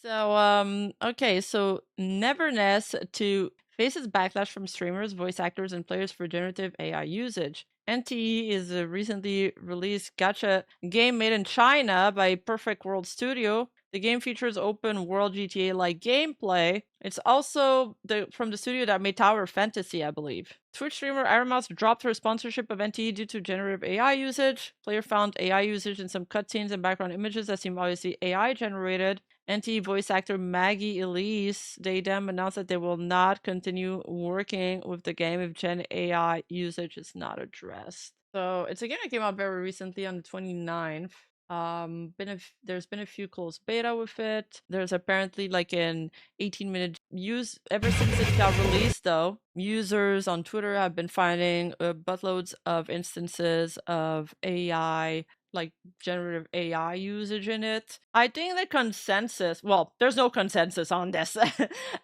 Okay, so Neverness to faces backlash from streamers, voice actors, and players for generative AI usage. NTE is a recently released gacha game made in China by Perfect World Studio. The game features open world GTA-like gameplay. It's also from the studio that made Tower Fantasy, I believe. Twitch streamer Ironmouse dropped her sponsorship of NTE due to generative AI usage. Player found AI usage in some cutscenes and background images that seem obviously AI generated. NTE voice actor Maggie Elise, they then announced that they will not continue working with the game if Gen AI usage is not addressed. So it's a game that came out very recently on the 29th. There's been a few closed beta with it. There's apparently like an 18-minute use ever since it got released though. Users on Twitter have been finding buttloads of instances of AI, like generative AI usage in it. I think the consensus, well, there's no consensus on this.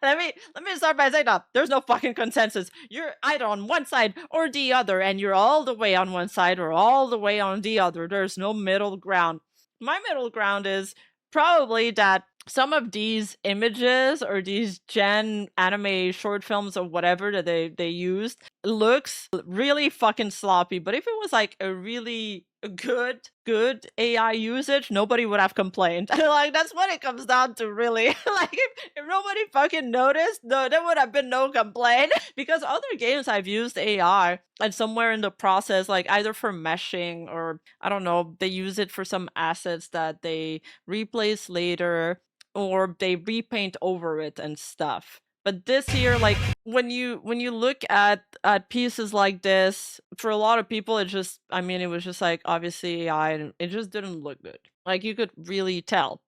let me start by saying that there's no fucking consensus. You're either on one side or the other, and you're all the way on one side or all the way on the other. There's no middle ground. My middle ground is probably that some of these images or these gen anime short films or whatever that they used looks really fucking sloppy. But if it was like a really good AI usage, nobody would have complained. Like that's what it comes down to, really. Like if nobody fucking noticed, no, there would have been no complaint. Because other games I've used AI and somewhere in the process, like either for meshing or I don't know, they use it for some assets that they replace later or they repaint over it and stuff. But this here, like when you look at pieces like this, for a lot of people, it just, I mean, it was just like obviously AI, and it just didn't look good. Like you could really tell.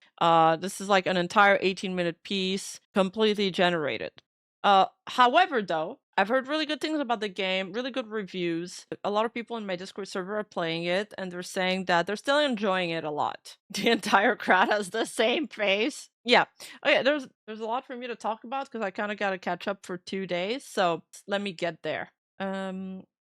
This is like an entire 18-minute piece, completely generated. However, though, I've heard really good things about the game, really good reviews. A lot of people in my Discord server are playing it, and they're saying that they're still enjoying it a lot. The entire crowd has the same face. Yeah. Okay, there's a lot for me to talk about because I kind of got to catch up for 2 days, so let me get there.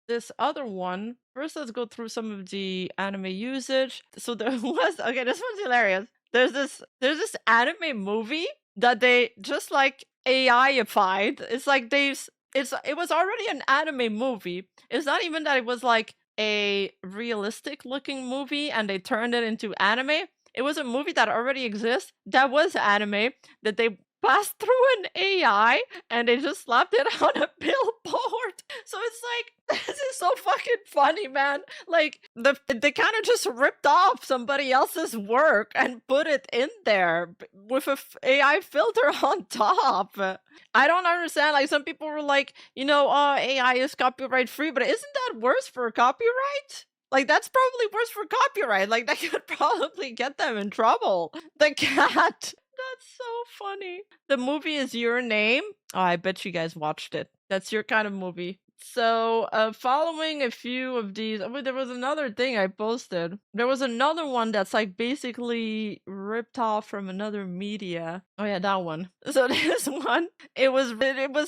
This other one, first let's go through some of the anime usage. So there was, okay, this one's hilarious. There's this anime movie that they just like AI-ified. It's like it was already an anime movie. It's not even that it was like a realistic looking movie and they turned it into anime. It was a movie that already exists that was anime that they passed through an AI and they just slapped it on a billboard. So it's like, this is so fucking funny, man. Like they kind of just ripped off somebody else's work and put it in there with a AI filter on top. I don't understand. Like some people were like, oh, AI is copyright free, but isn't that worse for copyright? Like that's probably worse for copyright. Like that could probably get them in trouble. The cat. That's so funny. The movie is Your Name. Oh, I bet you guys watched it. That's your kind of movie. So, following a few of these, I mean, there was another thing I posted. There was another one that's like basically ripped off from another media. Oh yeah, that one. So this one, it was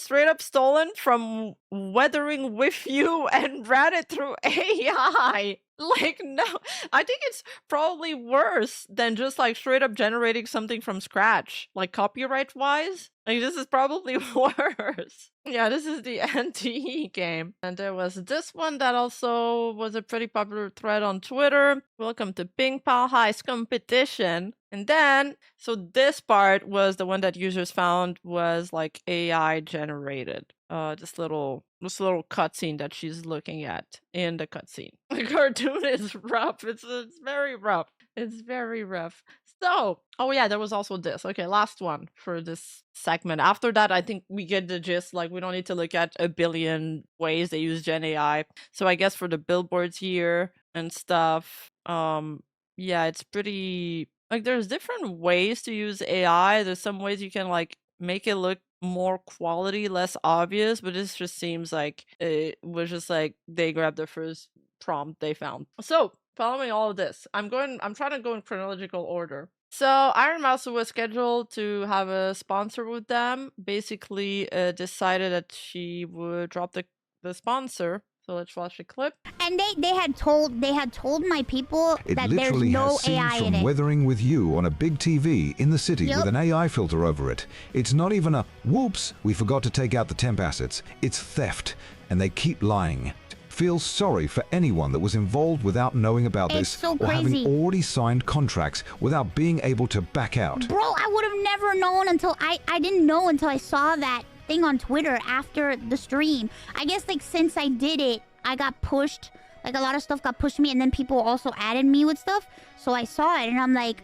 straight up stolen from Weathering with You and ran it through AI. Like, no, I think it's probably worse than just like straight up generating something from scratch, like copyright wise. Like, this is probably worse. Yeah, this is the NTE game. And there was this one that also was a pretty popular thread on Twitter. Welcome to Ping Pong Heist Competition. And then, so this part was the one that users found was like AI generated. This little cutscene that she's looking at in the cutscene. The cartoon is rough. It's very rough. It's very rough. So, oh yeah, there was also this. Okay, last one for this segment. After that, I think we get the gist. Like, we don't need to look at a billion ways they use Gen AI. So I guess for the billboards here and stuff, yeah, it's pretty like there's different ways to use AI. There's some ways you can like make it look more quality, less obvious, but this just seems like it was just like they grabbed the first prompt they found. So following all of this, I'm trying to go in chronological order. So Ironmouse was scheduled to have a sponsor with them, basically decided that she would drop the sponsor So let's watch the clip. And they had told my people It that there's literally no has scenes AI in from it. Weathering with You on a big TV in the city Yep. with an AI filter over it. It's not even a, whoops, we forgot to take out the temp assets. It's theft, and they keep lying. Feel sorry for anyone that was involved without knowing about It's this so or having crazy. already signed contracts without being able to back out. Bro, I would have never known until I didn't know until I saw that thing on Twitter after the stream. I guess like since I did it, I got pushed. Like a lot of stuff got pushed to me, and then people also added me with stuff. So I saw it and I'm like,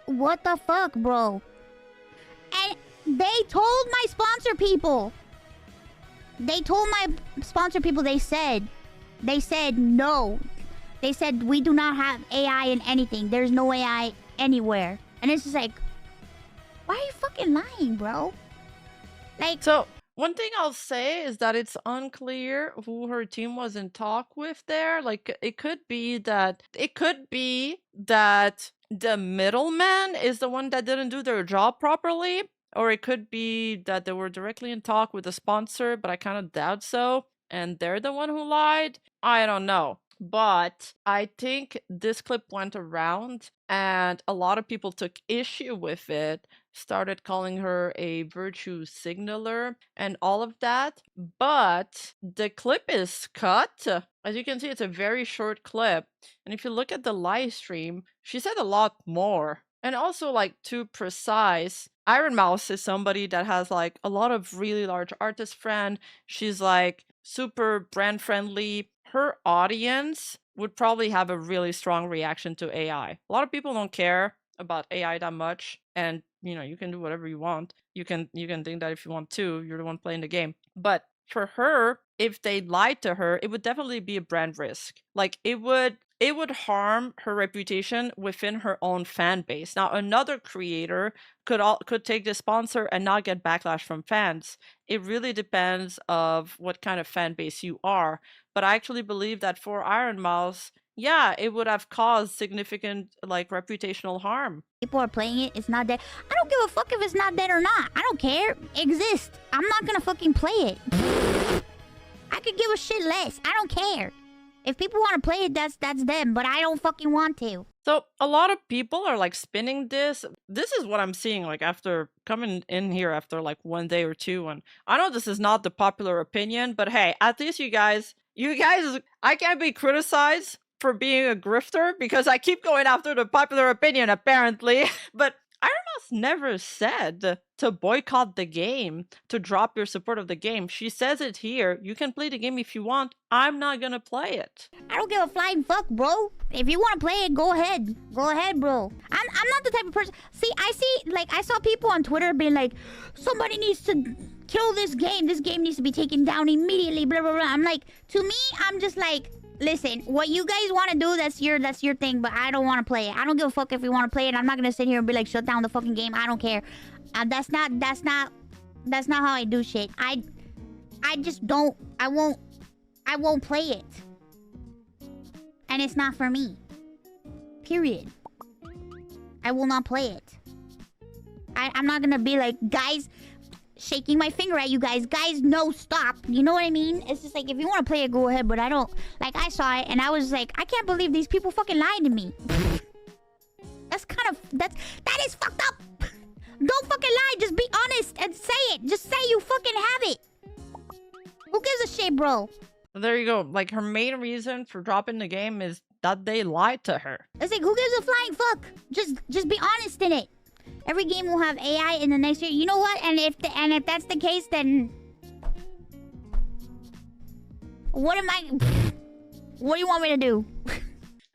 what the fuck, bro? And they told my sponsor people. They told my sponsor people, they said no. They said we do not have AI in anything. There's no AI anywhere. And it's just like, why are you fucking lying, bro? Like, So one thing I'll say is that it's unclear who her team was in talk with there. Like it could be that the middleman is the one that didn't do their job properly, or it could be that they were directly in talk with the sponsor, but I kind of doubt so, and they're the one who lied. I don't know. But I think this clip went around and a lot of people took issue with it, started calling her a virtue signaler and all of that. But the clip is cut. As you can see, it's a very short clip. And if you look at the live stream, she said a lot more. And also, like, to precise, Ironmouse is somebody that has like a lot of really large artist friend. She's like super brand friendly. Her audience would probably have a really strong reaction to AI. A lot of people don't care about AI that much, and you know, you can do whatever you want. You can think that if you want to, you're the one playing the game. But for her, if they lied to her, it would definitely be a brand risk. Like it would harm her reputation within her own fan base. Now, another creator could take the sponsor and not get backlash from fans. It really depends of what kind of fan base you are. But I actually believe that for Ironmouse, yeah, it would have caused significant like reputational harm. people are playing it, it's not dead. I don't give a fuck if it's not dead or not. I don't care. It exists. I'm not gonna fucking play it. I could give a shit less. I don't care. If people want to play it, that's them, but I don't fucking want to. So a lot of people are like spinning this. This is what I'm seeing like after coming in here after like one day or two. And I know this is not the popular opinion, but hey, at least you guys, I can't be criticized for being a grifter because I keep going after the popular opinion apparently. But Ironmouse never said to boycott the game, to drop your support of the game. She says it here. You can play the game if you want. I'm not gonna play it. I don't give a flying fuck, bro. If you want to play it, go ahead. Go ahead, bro. I'm not the type of person. See, I saw people on Twitter being like, somebody needs to kill this game. This game needs to be taken down immediately, blah, blah, blah. I'm like, to me, I'm just like, listen, what you guys want to do, that's your thing, but I don't want to play it. I don't give a fuck if you want to play it. I'm not going to sit here and be like, shut down the fucking game. I don't care. That's not how I do shit. I just don't, I won't play it. And it's not for me. Period. I will not play it. I'm not gonna be like, guys, shaking my finger at you guys. Guys, no, stop. You know what I mean? It's just like, if you want to play it, go ahead. But I don't. Like, I saw it and I was like, I can't believe these people fucking lied to me. That is fucked up. Don't fucking lie. Just be honest and say it. Just say you fucking have it. Who gives a shit, bro? There you go. Like, her main reason for dropping the game is that they lied to her. It's like, who gives a flying fuck? Just be honest in it. Every game will have AI in the next year. You know what? And if that's the case, then what do you want me to do?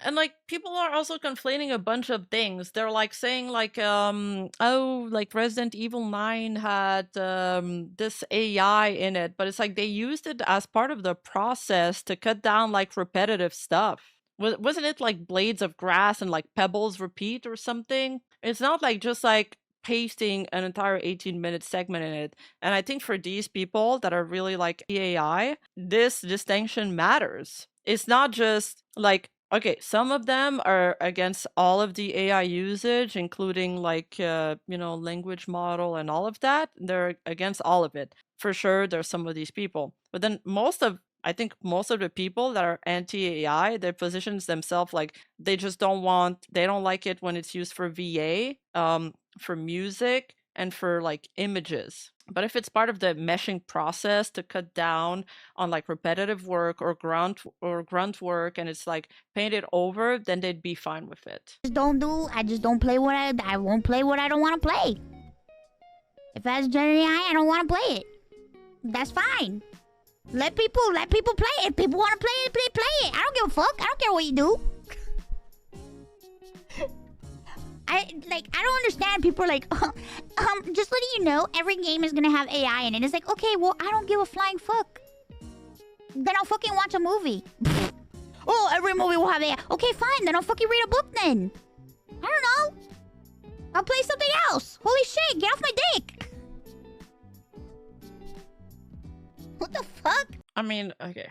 And like, people are also complaining a bunch of things. They're like saying like, oh, like Resident Evil 9 had this AI in it, but it's like they used it as part of the process to cut down like repetitive stuff. Wasn't it like blades of grass and like pebbles repeat or something? It's not like just like pasting an entire 18-minute segment in it. And I think for these people that are really like AI, this distinction matters. It's not just like, okay, some of them are against all of the AI usage, including like, language model and all of that. They're against all of it. for sure there's some of these people. But then I think most of the people that are anti-AI, they positions themselves like they don't like it when it's used for VA, for music, and for like images. But if it's part of the meshing process to cut down on like repetitive work or grunt work, and it's like painted over, then they'd be fine with it. I just don't play I won't play what I don't want to play. If that's generative AI, I don't want to play it. That's fine. Let people play it. If people want to play it, play it. I don't give a fuck. I don't care what you do. I don't understand. People are like, just letting you know, every game is gonna have AI in it. It's like, okay, well, I don't give a flying fuck. Then I'll fucking watch a movie. Oh, every movie will have AI. Okay, fine. Then I'll fucking read a book then. I don't know. I'll play something else. Holy shit, get off my dick. What the fuck? I mean, okay.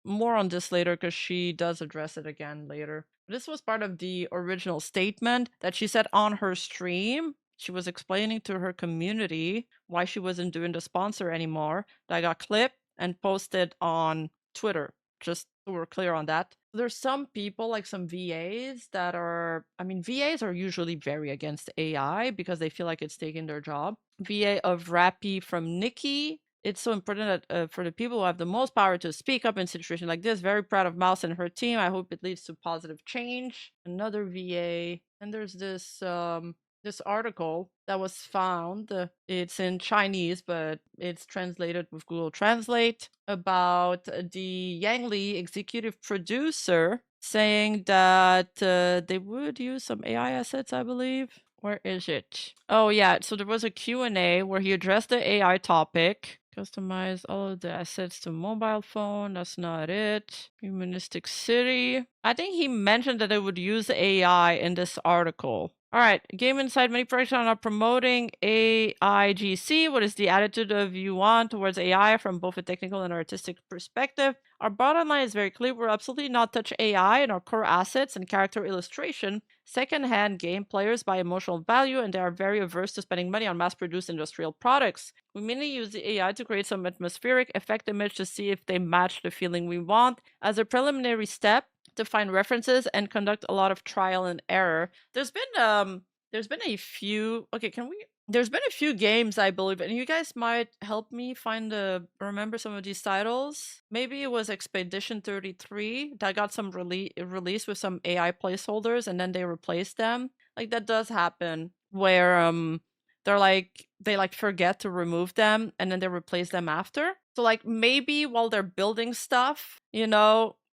More on this later because she does address it again later. This was part of the original statement that she said on her stream. She was explaining to her community why she wasn't doing the sponsor anymore. That got clipped and posted on Twitter. Just so we're clear on that. There's some people, like some VAs that are, I mean, VAs are usually very against AI because they feel like it's taking their job. VA of Rappy from Nikki. It's so important that for the people who have the most power to speak up in situations like this. Very proud of Mouse and her team. I hope it leads to positive change. Another VA. And there's this this article that was found. It's in Chinese, but it's translated with Google Translate, about the Yang Li executive producer saying that they would use some AI assets, I believe. Where is it? Oh yeah, so there was a Q&A where he addressed the AI topic. Customize all of the assets to mobile phone. That's not it. Humanistic city. I think he mentioned that they would use AI in this article. All right, Game Inside, many projects are not promoting AIGC. What is the attitude of you want towards AI from both a technical and artistic perspective? Our bottom line is very clear. We're absolutely not touch AI in our core assets and character illustration. Second-hand game players buy emotional value, and they are very averse to spending money on mass-produced industrial products. We mainly use the AI to create some atmospheric effect image to see if they match the feeling we want. As a preliminary step, to find references and conduct a lot of trial and error. There's been a few. Okay, there's been a few games, I believe, and you guys might help me remember some of these titles. Maybe it was Expedition 33 that got some release with some AI placeholders, and then they replaced them. Like that does happen, where they forget to remove them, and then they replace them after. So like maybe while they're building stuff,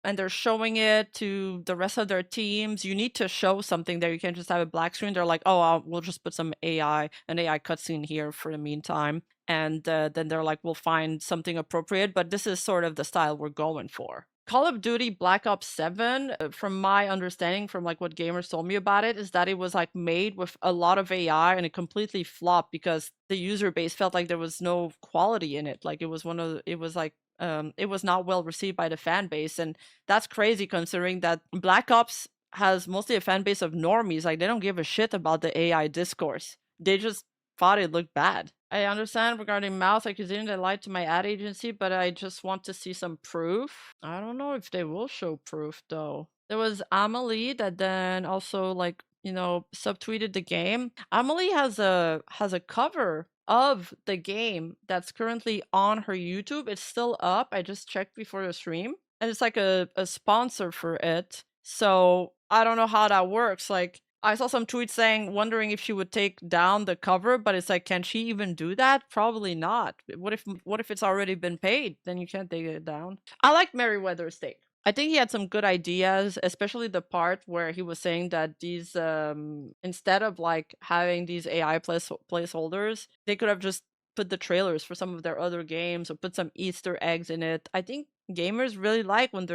and they're showing it to the rest of their teams, you need to show something there. You can't just have a black screen. They're like, oh, we'll just put an AI cutscene here for the meantime. And then they're like, we'll find something appropriate. But this is sort of the style we're going for. Call of Duty Black Ops 7, from my understanding, from like what gamers told me about it, is that it was like made with a lot of AI and it completely flopped because the user base felt like there was no quality in it. Like it was it was not well received by the fan base, and that's crazy considering that Black Ops has mostly a fan base of normies. Like they don't give a shit about the AI discourse. They just thought it looked bad. I understand regarding Mouse accusation they lied to my ad agency, but I just want to see some proof. I don't know if they will show proof though. There was Amelie that then also subtweeted the game. Amelie has a cover of the game that's currently on her YouTube. It's still up. I just checked before the stream. And it's like a sponsor for it. So I don't know how that works. Like I saw some tweets wondering if she would take down the cover, but it's like, can she even do that? Probably not. What if it's already been paid? Then you can't take it down. I like Merryweather's take. I think he had some good ideas, especially the part where he was saying that these, instead of like having these AI placeholders, they could have just put the trailers for some of their other games or put some Easter eggs in it. I think gamers really like when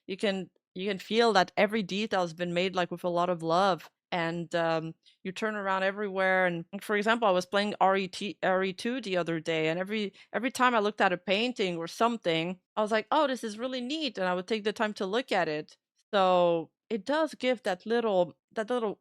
you can feel that every detail has been made like with a lot of love. And you turn around everywhere. And for example, I was playing RE2 the other day, and every time I looked at a painting or something, I was like, oh, this is really neat, and I would take the time to look at it. So it does give that little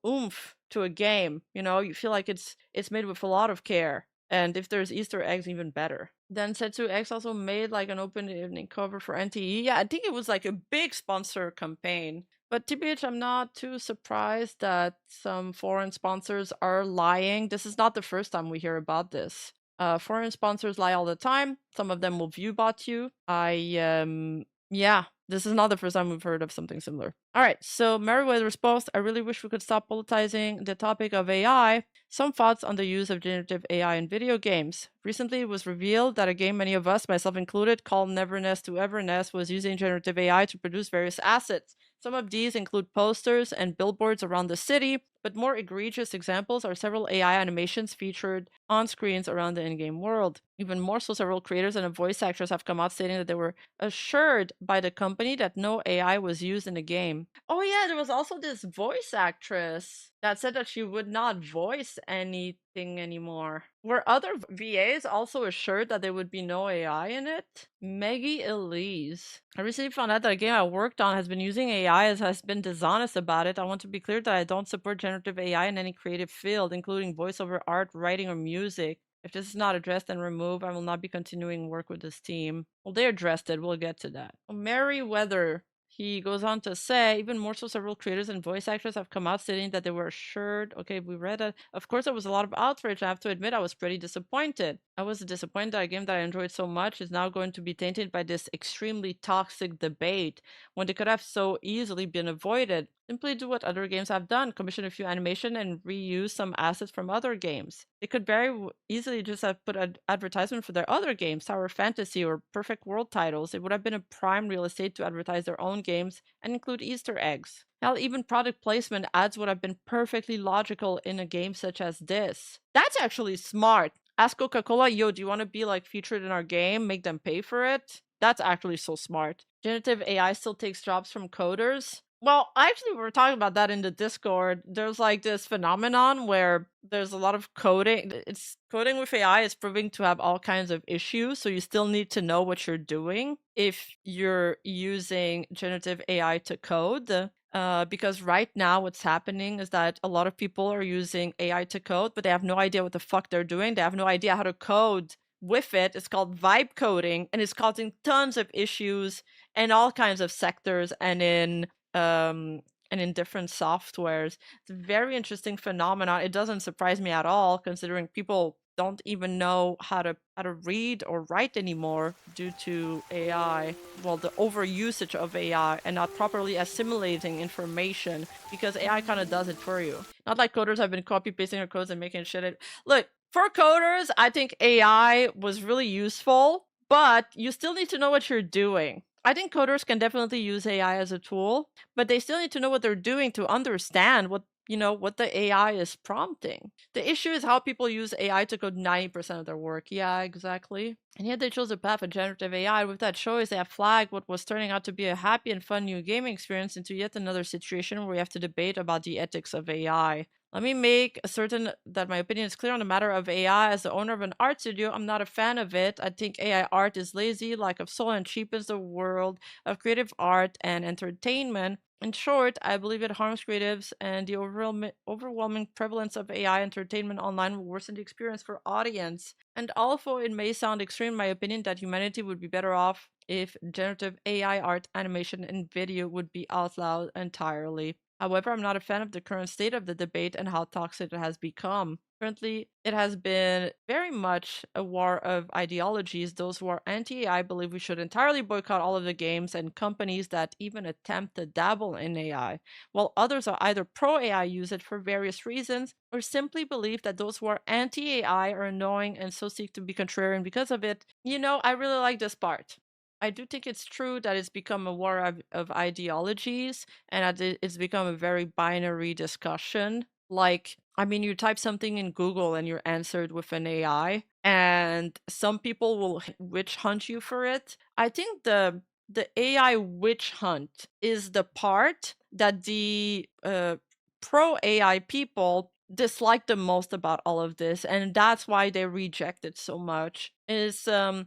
oomph to a game. You feel like it's made with a lot of care. And if there's Easter eggs, even better. Then Setsu X also made like an open evening cover for NTE. Yeah, I think it was like a big sponsor campaign. But TBH, I'm not too surprised that some foreign sponsors are lying. This is not the first time we hear about this. Foreign sponsors lie all the time. Some of them will view bot you. Yeah, this is not the first time we've heard of something similar. All right, so Meriwether's post, I really wish we could stop politicizing the topic of AI. Some thoughts on the use of generative AI in video games. Recently, it was revealed that a game many of us, myself included, called Neverness to Everness was using generative AI to produce various assets. Some of these include posters and billboards around the city, but more egregious examples are several AI animations featured on screens around the in-game world. Even more so, several creators and voice actors have come out stating that they were assured by the company that no AI was used in the game. Oh yeah, there was also this voice actress that said that she would not voice anything anymore. Were other VAs also assured that there would be no AI in it? Maggie Elise. I recently found out that a game I worked on has been using AI as has been dishonest about it. I want to be clear that I don't support generative AI in any creative field, including voiceover, art, writing, or music. If this is not addressed and removed, I will not be continuing work with this team. Well, they addressed it. We'll get to that. Merryweather. He goes on to say, even more so, several creators and voice actors have come out stating that they were assured. Okay, we read it. Of course, there was a lot of outrage. I have to admit, I was pretty disappointed. I was disappointed that a game that I enjoyed so much is now going to be tainted by this extremely toxic debate when they could have so easily been avoided. Simply do what other games have done, commission a few animation and reuse some assets from other games. They could very easily just have put an advertisement for their other games, Tower Fantasy or Perfect World titles. It would have been a prime real estate to advertise their own games and include Easter eggs. Hell, even product placement ads would have been perfectly logical in a game such as this. That's actually smart. Ask Coca-Cola, yo, do you want to be like featured in our game? Make them pay for it? That's actually so smart. Generative AI still takes jobs from coders. Well, actually, we were talking about that in the Discord. There's like this phenomenon where there's a lot of coding. It's coding with AI is proving to have all kinds of issues. So you still need to know what you're doing if you're using generative AI to code. Because right now what's happening is that a lot of people are using AI to code, but they have no idea what the fuck they're doing. They have no idea how to code with it. It's called vibe coding, and it's causing tons of issues in all kinds of sectors and in different softwares. It's a very interesting phenomenon. It doesn't surprise me at all, considering people don't even know how to read or write anymore due to AI. Well, the overusage of AI and not properly assimilating information, because AI kind of does it for you. Not like coders have been copy pasting their codes and making shit. Look, for coders, I think AI was really useful, but you still need to know what you're doing. I think coders can definitely use AI as a tool, but they still need to know what they're doing to understand what the AI is prompting. The issue is how people use AI to code 90% of their work. Yeah, exactly. And yet they chose a path of generative AI. With that choice, they have flagged what was turning out to be a happy and fun new gaming experience into yet another situation where we have to debate about the ethics of AI. Let me make certain that my opinion is clear on the matter of AI. As the owner of an art studio, I'm not a fan of it. I think AI art is lazy, lack of soul, and cheapens the world of creative art and entertainment. In short, I believe it harms creatives, and the overwhelming prevalence of AI entertainment online will worsen the experience for audience. And although it may sound extreme in my opinion that humanity would be better off if generative AI art, animation, and video would be outlawed entirely. However, I'm not a fan of the current state of the debate and how toxic it has become. Currently, it has been very much a war of ideologies. Those who are anti-AI believe we should entirely boycott all of the games and companies that even attempt to dabble in AI, while others are either pro-AI usage for various reasons or simply believe that those who are anti-AI are annoying and so seek to be contrarian because of it. I really like this part. I do think it's true that it's become a war of ideologies and that it's become a very binary discussion. Like, I mean, you type something in Google and you're answered with an AI, and some people will witch hunt you for it. I think the AI witch hunt is the part that the pro AI people dislike the most about all of this, and that's why they reject it so much. It's the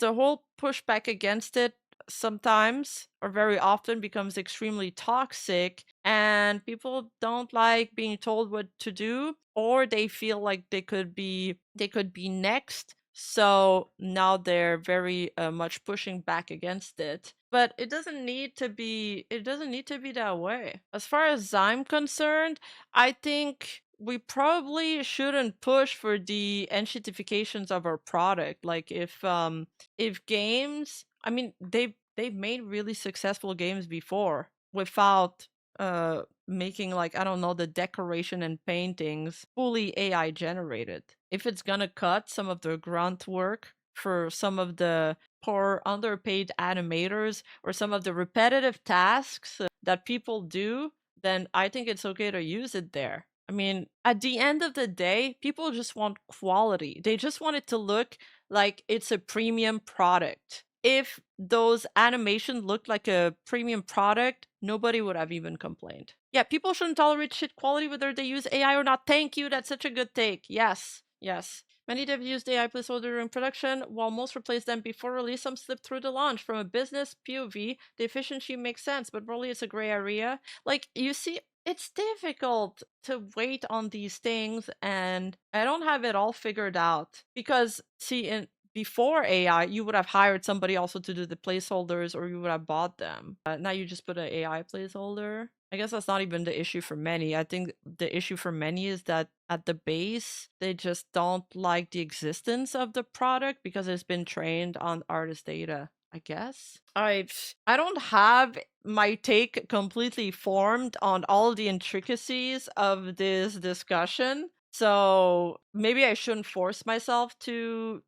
whole pushback against it sometimes or very often becomes extremely toxic and people don't like being told what to do, or they feel like they could be next. So now they're very much pushing back against it. But it doesn't need to be that way. As far as I'm concerned, I think we probably shouldn't push for the enshittifications of our product. Like if games, I mean, they've made really successful games before without making, like, I don't know, the decoration and paintings fully AI generated. If it's gonna cut some of the grunt work for some of the poor underpaid animators or some of the repetitive tasks that people do, then I think it's okay to use it there. I mean, at the end of the day, people just want quality. They just want it to look like it's a premium product. If those animations looked like a premium product, nobody would have even complained. Yeah, people shouldn't tolerate shit quality whether they use AI or not. Thank you, that's such a good take. Yes, yes. Many devs used AI placeholder in production, while most replaced them before release. Some slipped through the launch. From a business POV, the efficiency makes sense, but probably it's a gray area. Like, you see, it's difficult to wait on these things, and I don't have it all figured out. Because, see, before AI, you would have hired somebody also to do the placeholders, or you would have bought them. Now you just put an AI placeholder. I guess that's not even the issue for many. I think the issue for many is that at the base, they just don't like the existence of the product because it's been trained on artist data, I guess. I don't have my take completely formed on all the intricacies of this discussion. So maybe I shouldn't force myself to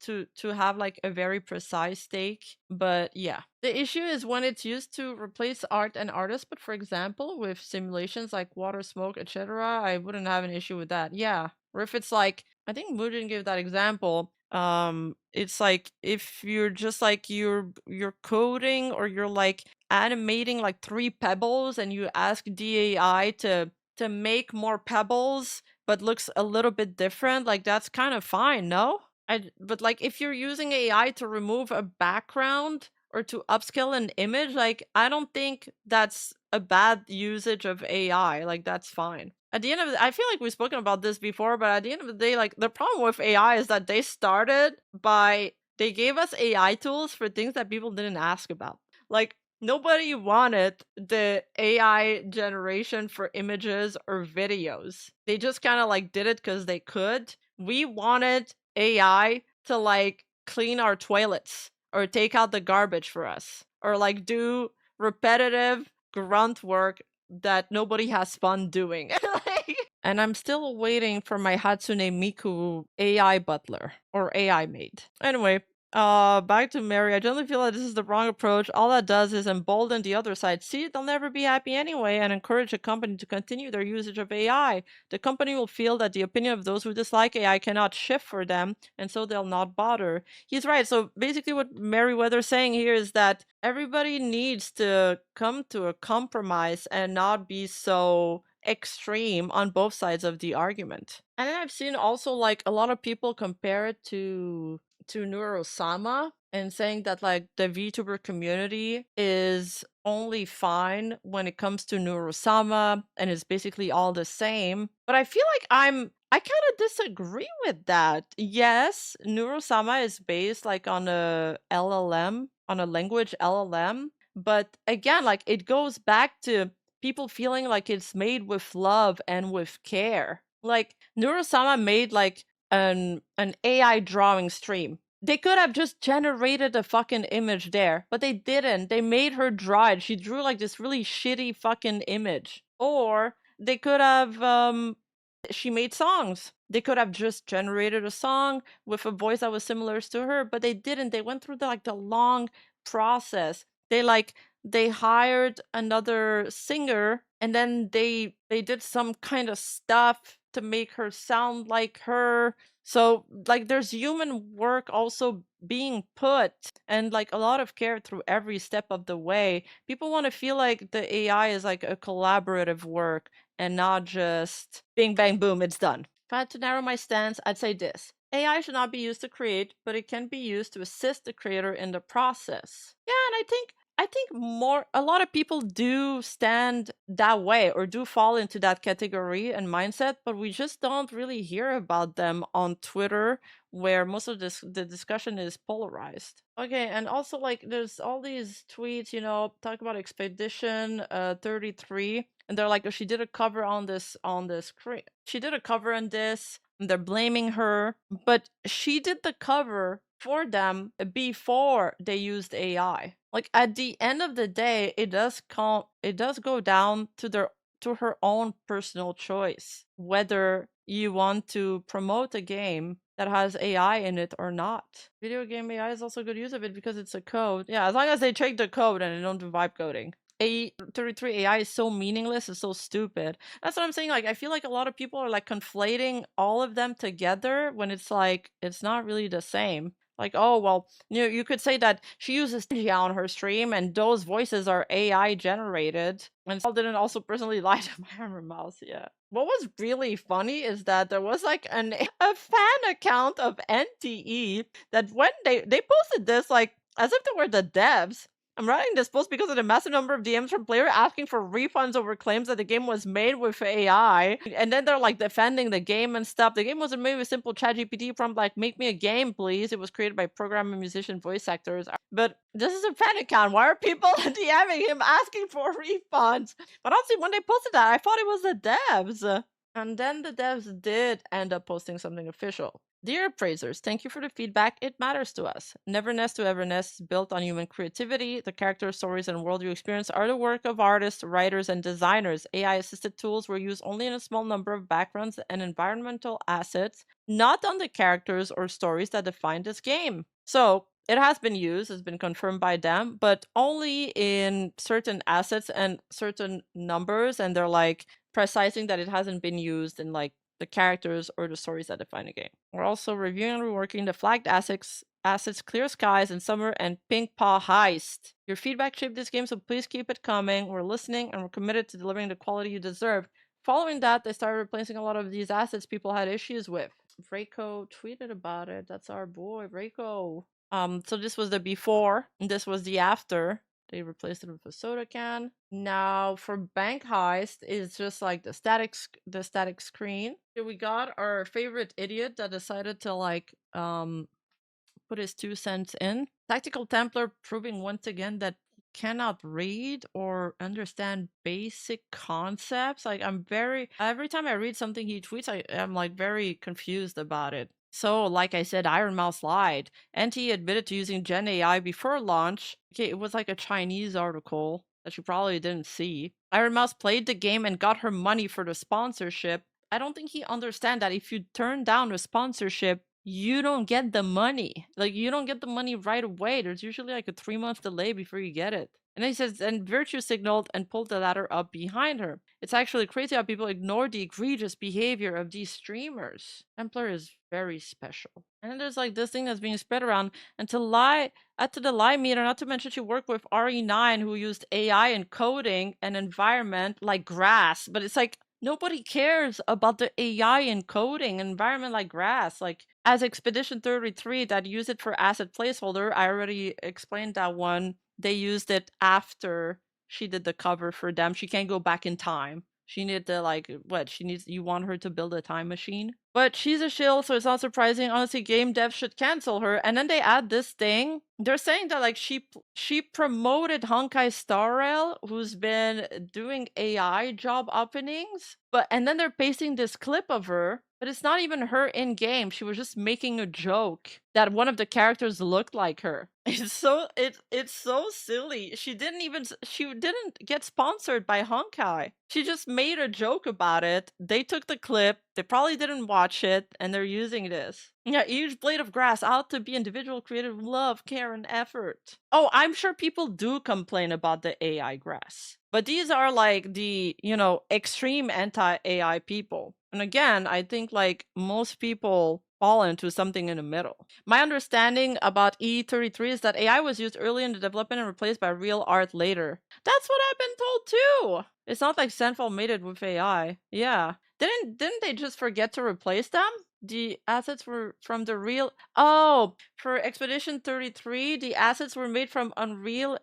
have like a very precise take. But yeah, the issue is when it's used to replace art and artists. But for example, with simulations like water, smoke, etc., I wouldn't have an issue with that. Yeah, or if it's like, I think Moo didn't give that example. It's like if you're just like you're coding or you're like animating like 3 pebbles and you ask DAI to make more pebbles but looks a little bit different, like that's kind of fine, no? But like if you're using AI to remove a background or to upscale an image, like I don't think that's a bad usage of AI. Like that's fine. At the end of I feel like we've spoken about this before, but at the end of the day, like the problem with AI is that they gave us AI tools for things that people didn't ask about. Like nobody wanted the AI generation for images or videos. They just kind of like did it because they could. We wanted AI to like clean our toilets or take out the garbage for us or like do repetitive grunt work that nobody has fun doing. And I'm still waiting for my Hatsune Miku AI butler or AI maid. Anyway, back to Mary. I generally feel that this is the wrong approach. All that does is embolden the other side. See, they'll never be happy anyway, and encourage a company to continue their usage of AI. The company will feel that the opinion of those who dislike AI cannot shift for them, and so they'll not bother. He's right. So basically what Meriwether's saying here is that everybody needs to come to a compromise and not be so extreme on both sides of the argument. And then I've seen also like a lot of people compare it to Neurosama and saying that like the VTuber community is only fine when it comes to Neurosama and is basically all the same. But I feel like I kind of disagree with that. Yes, Neurosama is based like on a LLM, on a language LLM, but again, like it goes back to people feeling like it's made with love and with care. Like Neurosama made like an AI drawing stream. They could have just generated a fucking image there, but they didn't. They made her draw it. She drew like this really shitty fucking image. Or they could have she made songs. They could have just generated a song with a voice that was similar to her, but they didn't. They went through the long process. They hired another singer and then they did some kind of stuff to make her sound like her. So like there's human work also being put and like a lot of care through every step of the way. People want to feel like the AI is like a collaborative work and not just bing bang boom, it's done. If I had to narrow my stance, I'd say this. AI should not be used to create, but it can be used to assist the creator in the process. Yeah, and I think a lot of people do stand that way or do fall into that category and mindset, but we just don't really hear about them on Twitter, where most of the discussion is polarized. Okay, and also like there's all these tweets, talk about Expedition 33, and they're like, oh, she did a cover on this she did a cover on this, and they're blaming her, but she did the cover for them before they used AI. Like at the end of the day, it does go down to her own personal choice whether you want to promote a game that has AI in it or not. Video game AI is also a good use of it because it's a code. Yeah, as long as they check the code and they don't do vibe coding. A33 AI is so meaningless, it's so stupid. That's what I'm saying. Like, I feel like a lot of people are like conflating all of them together when it's like, it's not really the same. Like, oh, well, you could say that she uses on her stream and those voices are AI generated. And Saul didn't also personally lie to my Ironmouse, yeah. What was really funny is that there was like a fan account of NTE that when they posted this like as if they were the devs. I'm writing this post because of the massive number of DMs from players asking for refunds over claims that the game was made with AI. And then they're like defending the game and stuff. The game wasn't made with simple ChatGPT prompt like, make me a game, please. It was created by programmer, musician, voice actors. But this is a fan account. Why are people DMing him asking for refunds? But honestly, when they posted that, I thought it was the devs. And then the devs did end up posting something official. Dear appraisers, thank you for the feedback. It matters to us. Neverness to Everness is built on human creativity. The characters, stories, and world you experience are the work of artists, writers, and designers. AI-assisted tools were used only in a small number of backgrounds and environmental assets, not on the characters or stories that define this game. So, it has been used, it's been confirmed by them, but only in certain assets and certain numbers, and they're like precising that it hasn't been used in like the characters or the stories that define a game. We're also reviewing and reworking the flagged assets Clear Skies and Summer and Pink Paw Heist. Your feedback shaped this game, so please keep it coming. We're listening and we're committed to delivering the quality you deserve. Following that, they started replacing a lot of these assets people had issues with. Reiko tweeted about it. That's our boy, Reiko. So this was the before, and this was the after. They replaced it with a soda can. Now for Bank Heist, it's just like the static screen. Here we got our favorite idiot that decided to like put his 2 cents in. Tactical Templar proving once again that he cannot read or understand basic concepts. Like every time I read something he tweets, I'm like very confused about it. So, like I said, Ironmouse lied. NTE admitted to using Gen AI before launch. Okay, it was like a Chinese article that you probably didn't see. Ironmouse played the game and got her money for the sponsorship. I don't think he understands that if you turn down a sponsorship, you don't get the money. Like, you don't get the money right away. There's usually like a 3-month delay before you get it. And then he says, and Virtue signaled and pulled the ladder up behind her. It's actually crazy how people ignore the egregious behavior of these streamers. Templar is very special. And then there's like this thing that's being spread around. And to the lie meter, not to mention she worked with RE9 who used AI encoding an environment like grass. But it's like, nobody cares about the AI encoding an environment like grass. Like, as Expedition 33 that used it for asset placeholder, I already explained that one. They used it after she did the cover for them. She can't go back in time. She needed to like you want her to build a time machine. But she's a shill, so it's not surprising. Honestly, game devs should cancel her. And then they add this thing. They're saying that like she promoted Honkai Star Rail, who's been doing AI job openings. And then they're pasting this clip of her, but it's not even her in game. She was just making a joke that one of the characters looked like her. It's so silly. She didn't get sponsored by Honkai. She just made a joke about it. They took the clip. They probably didn't watch it, and they're using this. Yeah, each blade of grass out to be individual, creative love, care, and effort. Oh, I'm sure people do complain about the AI grass. But these are like the, extreme anti-AI people. And again, I think like most people fall into something in the middle. My understanding about E33 is that AI was used early in the development and replaced by real art later. That's what I've been told too. It's not like Senfall made it with AI. Yeah. Didn't they just forget to replace them? The assets were from the real. Oh, for Expedition 33, the assets were made from Unreal.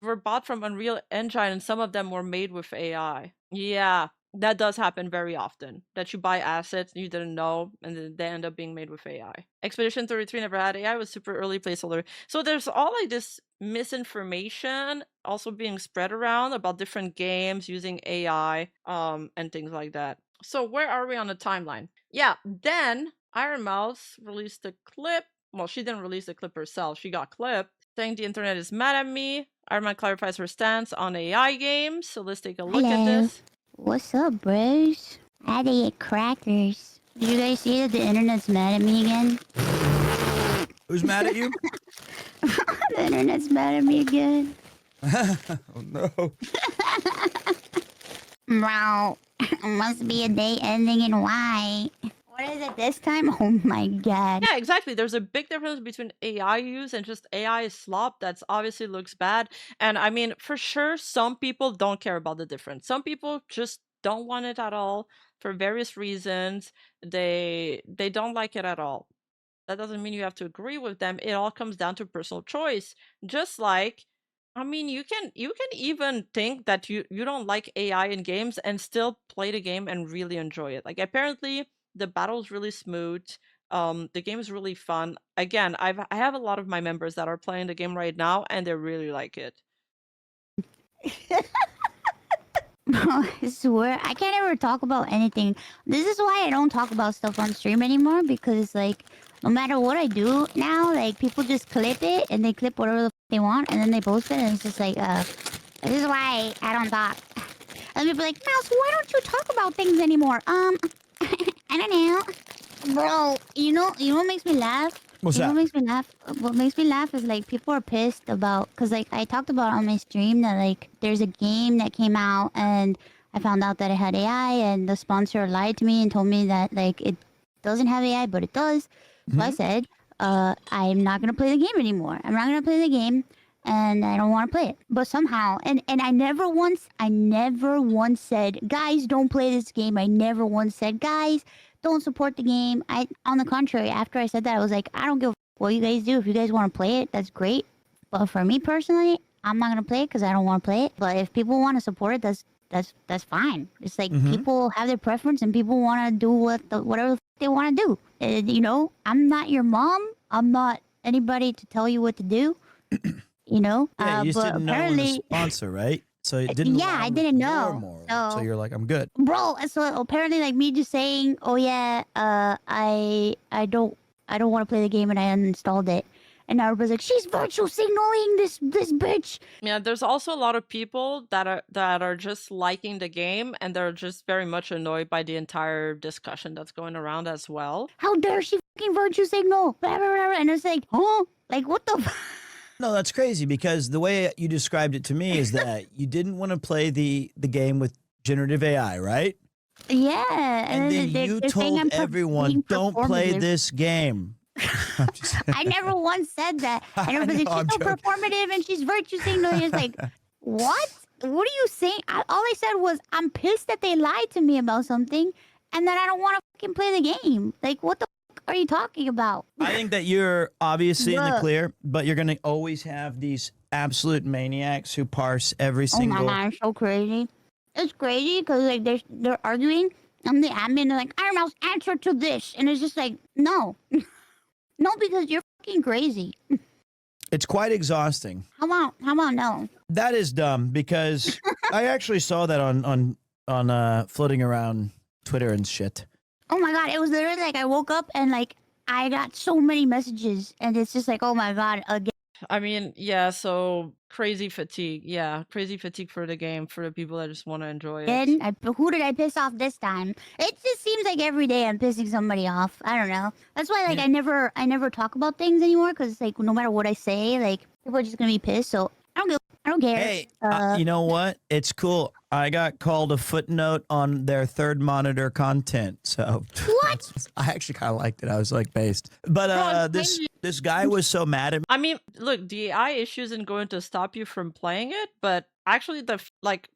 Were bought from Unreal Engine, and some of them were made with AI. Yeah, that does happen very often. That you buy assets you didn't know, and then they end up being made with AI. Expedition 33 never had AI, was super early placeholder. So there's all like this misinformation also being spread around about different games using AI, and things like that. So where are we on the timeline? Yeah, then Ironmouse released a clip. Well, she didn't release the clip herself. She got clipped saying the internet is mad at me. Ironman clarifies her stance on AI games. So let's take a look at Hello. this. What's up, bros? I had to eat crackers. Did you guys see that the internet's mad at me again? Who's mad at you? The internet's mad at me again. Oh no. Wow. Must be a day ending in Y. What is it this time? Oh my god. Yeah, exactly. There's a big difference between AI use and just AI slop that's obviously looks bad. And I mean, for sure, some people don't care about the difference. Some people just don't want it at all for various reasons. They don't like it at all. That doesn't mean you have to agree with them. It all comes down to personal choice. Just like, I mean, you can even think that you don't like AI in games and still play the game and really enjoy it. Like apparently the battle's really smooth. The game is really fun. Again, I have a lot of my members that are playing the game right now and they really like it. I swear, I can't ever talk about anything. This is why I don't talk about stuff on stream anymore, because like, no matter what I do now, like people just clip it and they clip whatever the they want and then they post it and it's just like, this is why I don't talk. And people are like, Mouse, why don't you talk about things anymore? I don't know. Bro, you know what makes me laugh? What's You know that? what makes me laugh? What makes me laugh is like people are pissed about, because like I talked about on my stream that like there's a game that came out and I found out that it had AI and the sponsor lied to me and told me that like it doesn't have AI but it does. So I said, I'm not gonna play the game anymore. I'm not gonna play the game and I don't want to play it. But somehow, and I never once said, guys, don't play this game. I never once said, guys, don't support the game. On the contrary, after I said that, I was like, I don't give a what you guys do. If you guys want to play it, that's great. But for me personally, I'm not gonna play it because I don't want to play it. But if people want to support it, that's fine. It's like people have their preference and people want to do whatever they want to do. You know, I'm not your mom. I'm not anybody to tell you what to do. You know, Yeah, you just but didn't know apparently, the sponsor, right? So it didn't. yeah, I align didn't with your know. morals. So So you're like, I'm good. bro, so apparently like me just saying, oh yeah, I don't want to play the game and I uninstalled it, and everybody's like, she's virtual signaling this bitch. Yeah, there's also a lot of people that are just liking the game and they're just very much annoyed by the entire discussion that's going around as well. How dare she fucking virtue signal? Blah, blah, blah, blah. And it's like, huh? Like what the No, that's crazy because the way you described it to me is that you didn't want to play the game with generative AI, right? Yeah. And then you they're saying told I'm everyone, being don't play performative. this game. I'm just- I never once said that. And I everybody's know, like, I'm she's so joking. performative and she's virtue signaling. It's like, what? What are you saying? All I said was, I'm pissed that they lied to me about something and that I don't want to fucking play the game. Like, what the fuck are you talking about? I think that you're obviously in the Look. clear, but you're going to always have these absolute maniacs who parse every Oh my single. god, it's so crazy. It's crazy because like they're arguing and the admin are like, Ironmouse, answer to this. And it's just like, no. No, because you're fucking crazy. It's quite exhausting. How about no? That is dumb because I actually saw that on floating around Twitter and shit. Oh my god, it was literally like I woke up and like I got so many messages and it's just like, oh my god, again. I mean, yeah, so crazy fatigue. Yeah, crazy fatigue for the game for the people that just want to enjoy it. Who did I piss off this time? It just seems like every day I'm pissing somebody off. I don't know. That's why like Yeah. I never talk about things anymore because it's like no matter what I say, like people are just gonna be pissed. So I don't care. Hey, you know what? It's cool. I got called a footnote on their third monitor content. So What? I actually kind of liked it. I was like based. But it's this guy was so mad at me. I mean, look, the AI issue isn't going to stop you from playing it, but actually,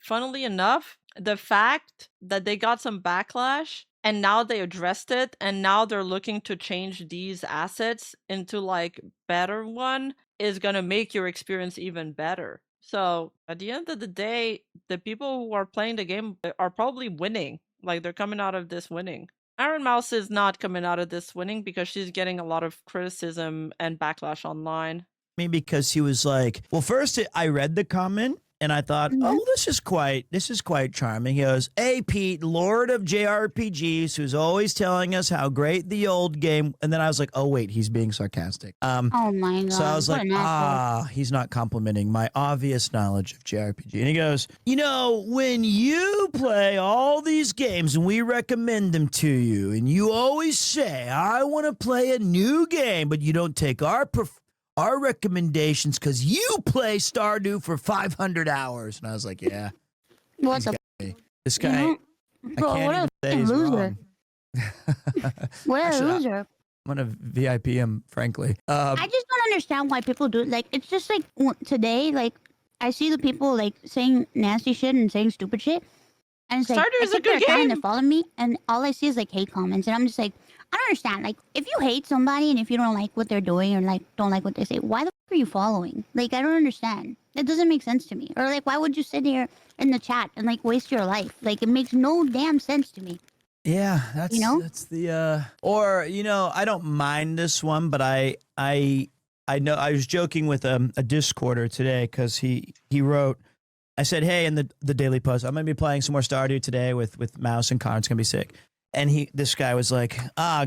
funnily enough, the fact that they got some backlash and now they addressed it, and now they're looking to change these assets into like better one, is going to make your experience even better. So at the end of the day, the people who are playing the game are probably winning. Like they're coming out of this winning. Ironmouse is not coming out of this winning because she's getting a lot of criticism and backlash online. Me because he was like, well, first I read the comment and I thought, oh, this is quite charming. He goes, hey, Pete, Lord of JRPGs, who's always telling us how great the old game. And then I was like, oh, wait, he's being sarcastic. Oh my God. So I was like, he's not complimenting my obvious knowledge of JRPG. And he goes, you know, when you play all these games and we recommend them to you, and you always say, I want to play a new game, but you don't take our recommendations because you play Stardew for 500 hours. And I was like, yeah. What the? This guy, Bro, I can't even say he's loser. wrong. What a loser. I'm going to VIP him, frankly. I just don't understand why people do it. Like, it's just like today, like, I see the people, like, saying nasty shit and saying stupid shit. And it's like, Stardew is a good trying game. to follow me, and all I see is, like, hate comments. And I'm just like, I don't understand. Like, if you hate somebody and if you don't like what they're doing or, like, don't like what they say, why the fuck are you following? Like, I don't understand. It doesn't make sense to me. Or, like, why would you sit here in the chat and, like, waste your life? Like, it makes no damn sense to me. Yeah, that's that's the or you know, I don't mind this one, but I know I was joking with a Discorder today because he wrote, I said, hey, in the daily post, I'm gonna be playing some more Stardew today with Mouse and Connor. It's gonna be sick. And this guy was like,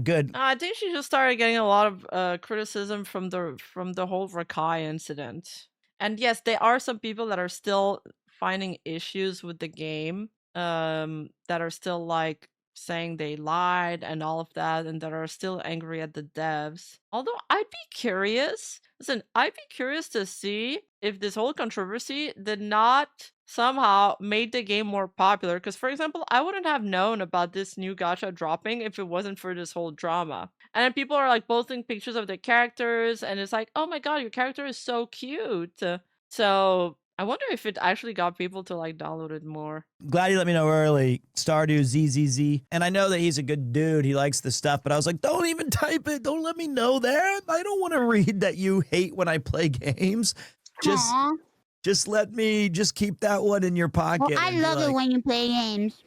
good. I think she just started getting a lot of criticism from the whole Rakai incident. And yes, there are some people that are still finding issues with the game, that are still like saying they lied and all of that, and that are still angry at the devs. Although I'd be curious. Listen, I'd be curious to see if this whole controversy did not somehow made the game more popular. Because, for example, I wouldn't have known about this new gacha dropping if it wasn't for this whole drama. And then people are like posting pictures of their characters, and it's like, oh my god, your character is so cute. So I wonder if it actually got people to like download it more. Glad you let me know early. Stardew ZZZ. And I know that he's a good dude. He likes the stuff, but I was like, don't even type it. Don't let me know that. I don't want to read that you hate when I play games. Just let me just keep that one in your pocket. Well, I love it when you play games.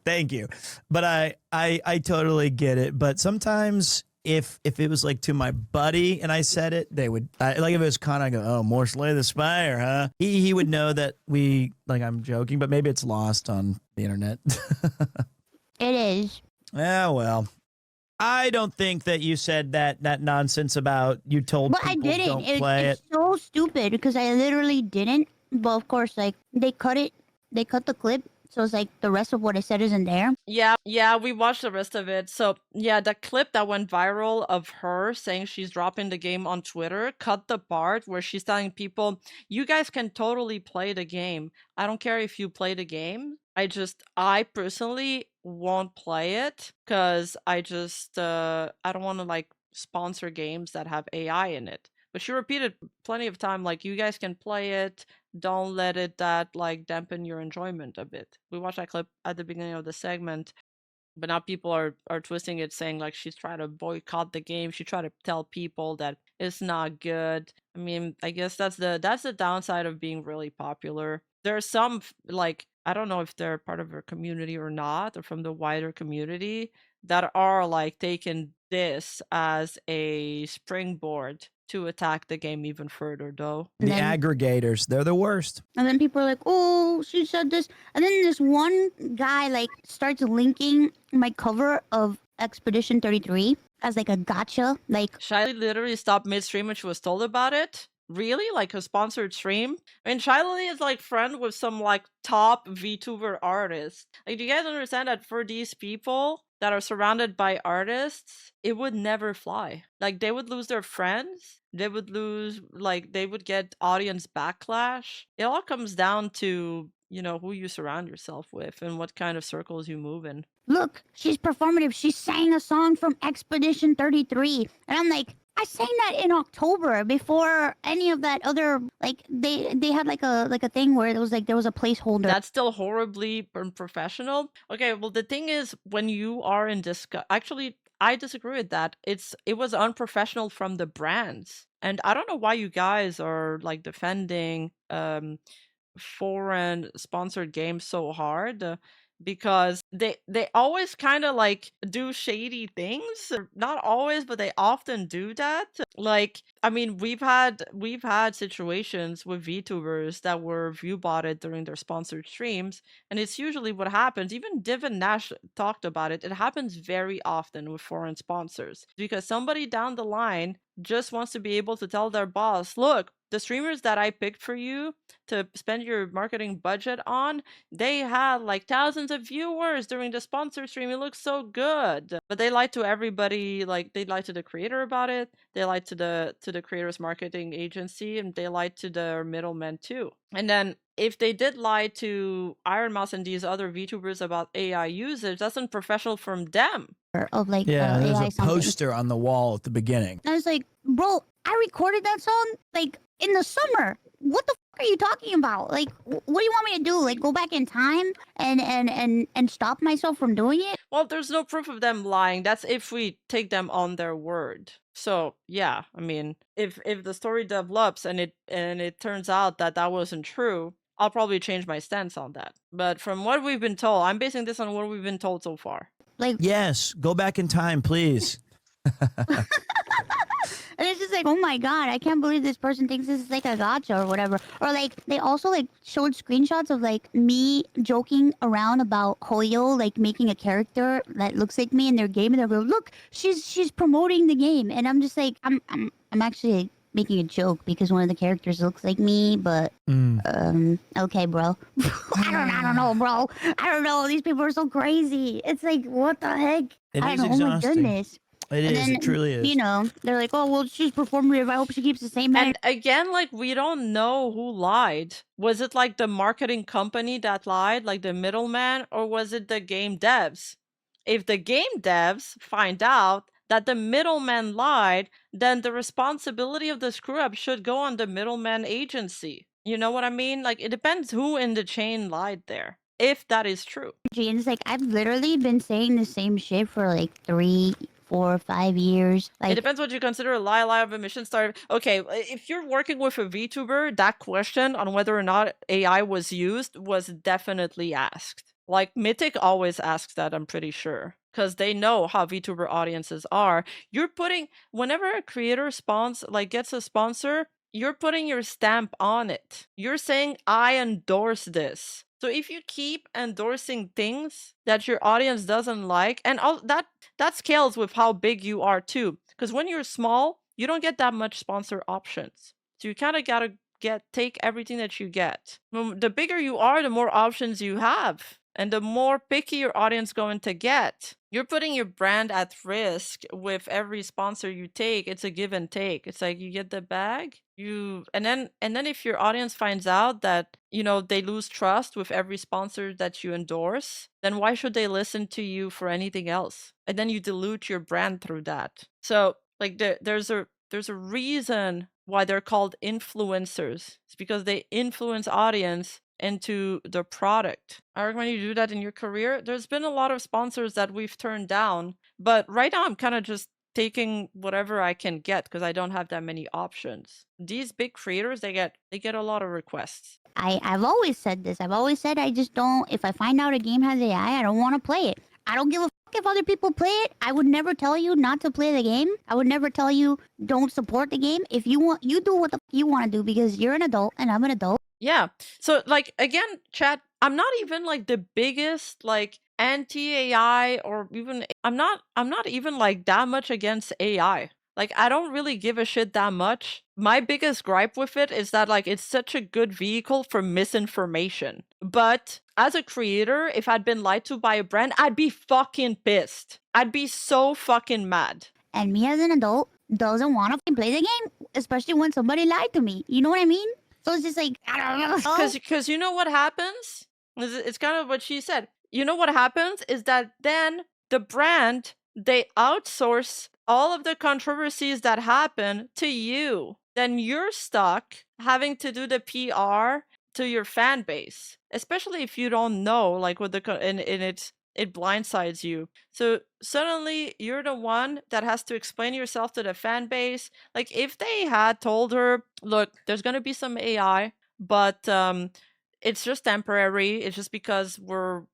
Thank you. But I totally get it. But sometimes if it was like to my buddy and I said it, they would like if it was Connor, I go, oh, more Slay the Spire, huh? He would know that I'm joking, but maybe it's lost on the internet. It is. Yeah, well. I don't think that you said that nonsense about you told people I didn't. Don't play it's so stupid because I literally didn't. But of course, like they cut the clip. So it's like the rest of what I said isn't there. Yeah, we watched the rest of it. So yeah, the clip that went viral of her saying she's dropping the game on Twitter cut the part where she's telling people, you guys can totally play the game. I don't care if you play the game. I personally won't play it because I don't want to like sponsor games that have AI in it. But she repeated plenty of time, like, you guys can play it. Don't let it like dampen your enjoyment a bit. We watched that clip at the beginning of the segment, but now people are twisting it, saying like she's trying to boycott the game. She tried to tell people that it's not good. I mean, I guess that's the downside of being really popular. There are some like, I don't know if they're part of her community or not, or from the wider community, that are like taking this as a springboard to attack the game even further, though. The aggregators, they're the worst. And then people are like, oh, she said this. And then this one guy like starts linking my cover of Expedition 33 as like a gotcha. Like, Shiley literally stopped mid-stream when she was told about it. Really? Like a sponsored stream? I mean, Shiley is like friend with some like top VTuber artists. Like, do you guys understand that for these people that are surrounded by artists, it would never fly? Like, they would lose their friends. They would get audience backlash. It all comes down to, you know, who you surround yourself with and what kind of circles you move in. Look, she's performative. She sang a song from Expedition 33. And I'm like, I sang that in October before any of that other, like, they had like a thing where it was like there was a placeholder. That's still horribly unprofessional. Okay, well the thing is, when you are in actually I disagree with that. It was unprofessional from the brands. And I don't know why you guys are like defending foreign sponsored games so hard, because they always kind of like do shady things. Not always, but they often do that. Like, I mean, we've had situations with VTubers that were view botted during their sponsored streams, and it's usually what happens. Even Div and Nash talked about it. It happens very often with foreign sponsors because somebody down the line just wants to be able to tell their boss, look, the streamers that I picked for you to spend your marketing budget on, they had like thousands of viewers during the sponsor stream. It looks so good. But they lied to everybody. Like, they lied to the creator about it. They lied to the creator's marketing agency, and they lied to their middlemen too. And then if they did lie to Ironmouse and these other VTubers about AI usage, that's unprofessional from them. Of like Yeah, there's AI a something. poster on the wall at the beginning. And I was like, bro, I recorded that song like in the summer. What the fuck are you talking about? Like, what do you want me to do? Like, go back in time and stop myself from doing it? Well, there's no proof of them lying. That's if we take them on their word. So yeah, I mean, if the story develops and it turns out that that wasn't true, I'll probably change my stance on that. But from what we've been told, I'm basing this on what we've been told so far. Like, Yes, go back in time, please. and it's just like, oh my god, I can't believe this person thinks this is like a gotcha or whatever. Or like, they also like showed screenshots of like me joking around about Hoyo like making a character that looks like me in their game, and they're going, look, she's promoting the game, and I'm just like, I'm actually making a joke because one of the characters looks like me, but okay, bro. I don't know, bro. I don't know. These people are so crazy. It's like, what the heck? It I is don't know. Oh my exhausting. goodness. It And is. then, It truly is. You know, they're like, oh, well, she's performative. I hope she keeps the same And again, like, we don't know who lied. Was it like the marketing company that lied, like the middleman, or was it the game devs? If the game devs find out that the middleman lied, then the responsibility of the screw up should go on the middleman agency. You know what I mean? Like, it depends who in the chain lied there, if that is true. And it's like, I've literally been saying the same shit for like 3, 4, 5 years. It Like, depends what you consider a lie of a mission star. Okay, if you're working with a VTuber, that question on whether or not AI was used was definitely asked. Like, Mythic always asks that, I'm pretty sure. Because they know how VTuber audiences are. You're putting, whenever a creator gets a sponsor, you're putting your stamp on it. You're saying, I endorse this. So if you keep endorsing things that your audience doesn't like, and all that scales with how big you are too. Because when you're small, you don't get that much sponsor options. So you kind of gotta take everything that you get. The bigger you are, the more options you have. And the more picky your audience going to get. You're putting your brand at risk with every sponsor you take. It's a give and take. It's like, you get the bag, and then if your audience finds out that, you know, they lose trust with every sponsor that you endorse, then why should they listen to you for anything else? And then you dilute your brand through that. So like, there's a reason why they're called influencers. It's because they influence audience into the product. I recommend you do that in your career. There's been a lot of sponsors that we've turned down, but right now I'm kind of just taking whatever I can get because I don't have that many options. These big creators, they get a lot of requests. I've always said this. I've always said, I just don't, if I find out a game has AI, I don't want to play it. I don't give a fuck if other people play it. I would never tell you not to play the game. I would never tell you don't support the game. If you want, you do what the fuck you want to do because you're an adult and I'm an adult. Yeah. So like, again, chat, I'm not even like the biggest like anti-AI, or even I'm not even like that much against AI. Like, I don't really give a shit that much. My biggest gripe with it is that like, it's such a good vehicle for misinformation. But as a creator, if I'd been lied to by a brand, I'd be fucking pissed. I'd be so fucking mad. And me as an adult doesn't want to play the game, especially when somebody lied to me. You know what I mean? So it's just like, I don't know. Because you know what happens? It's kind of what she said. You know what happens is that then the brand, they outsource all of the controversies that happen to you, then you're stuck having to do the PR to your fan base, especially if you don't know, like, what and it blindsides you. So suddenly you're the one that has to explain yourself to the fan base. Like, if they had told her, look, there's going to be some AI, but it's just temporary. It's just because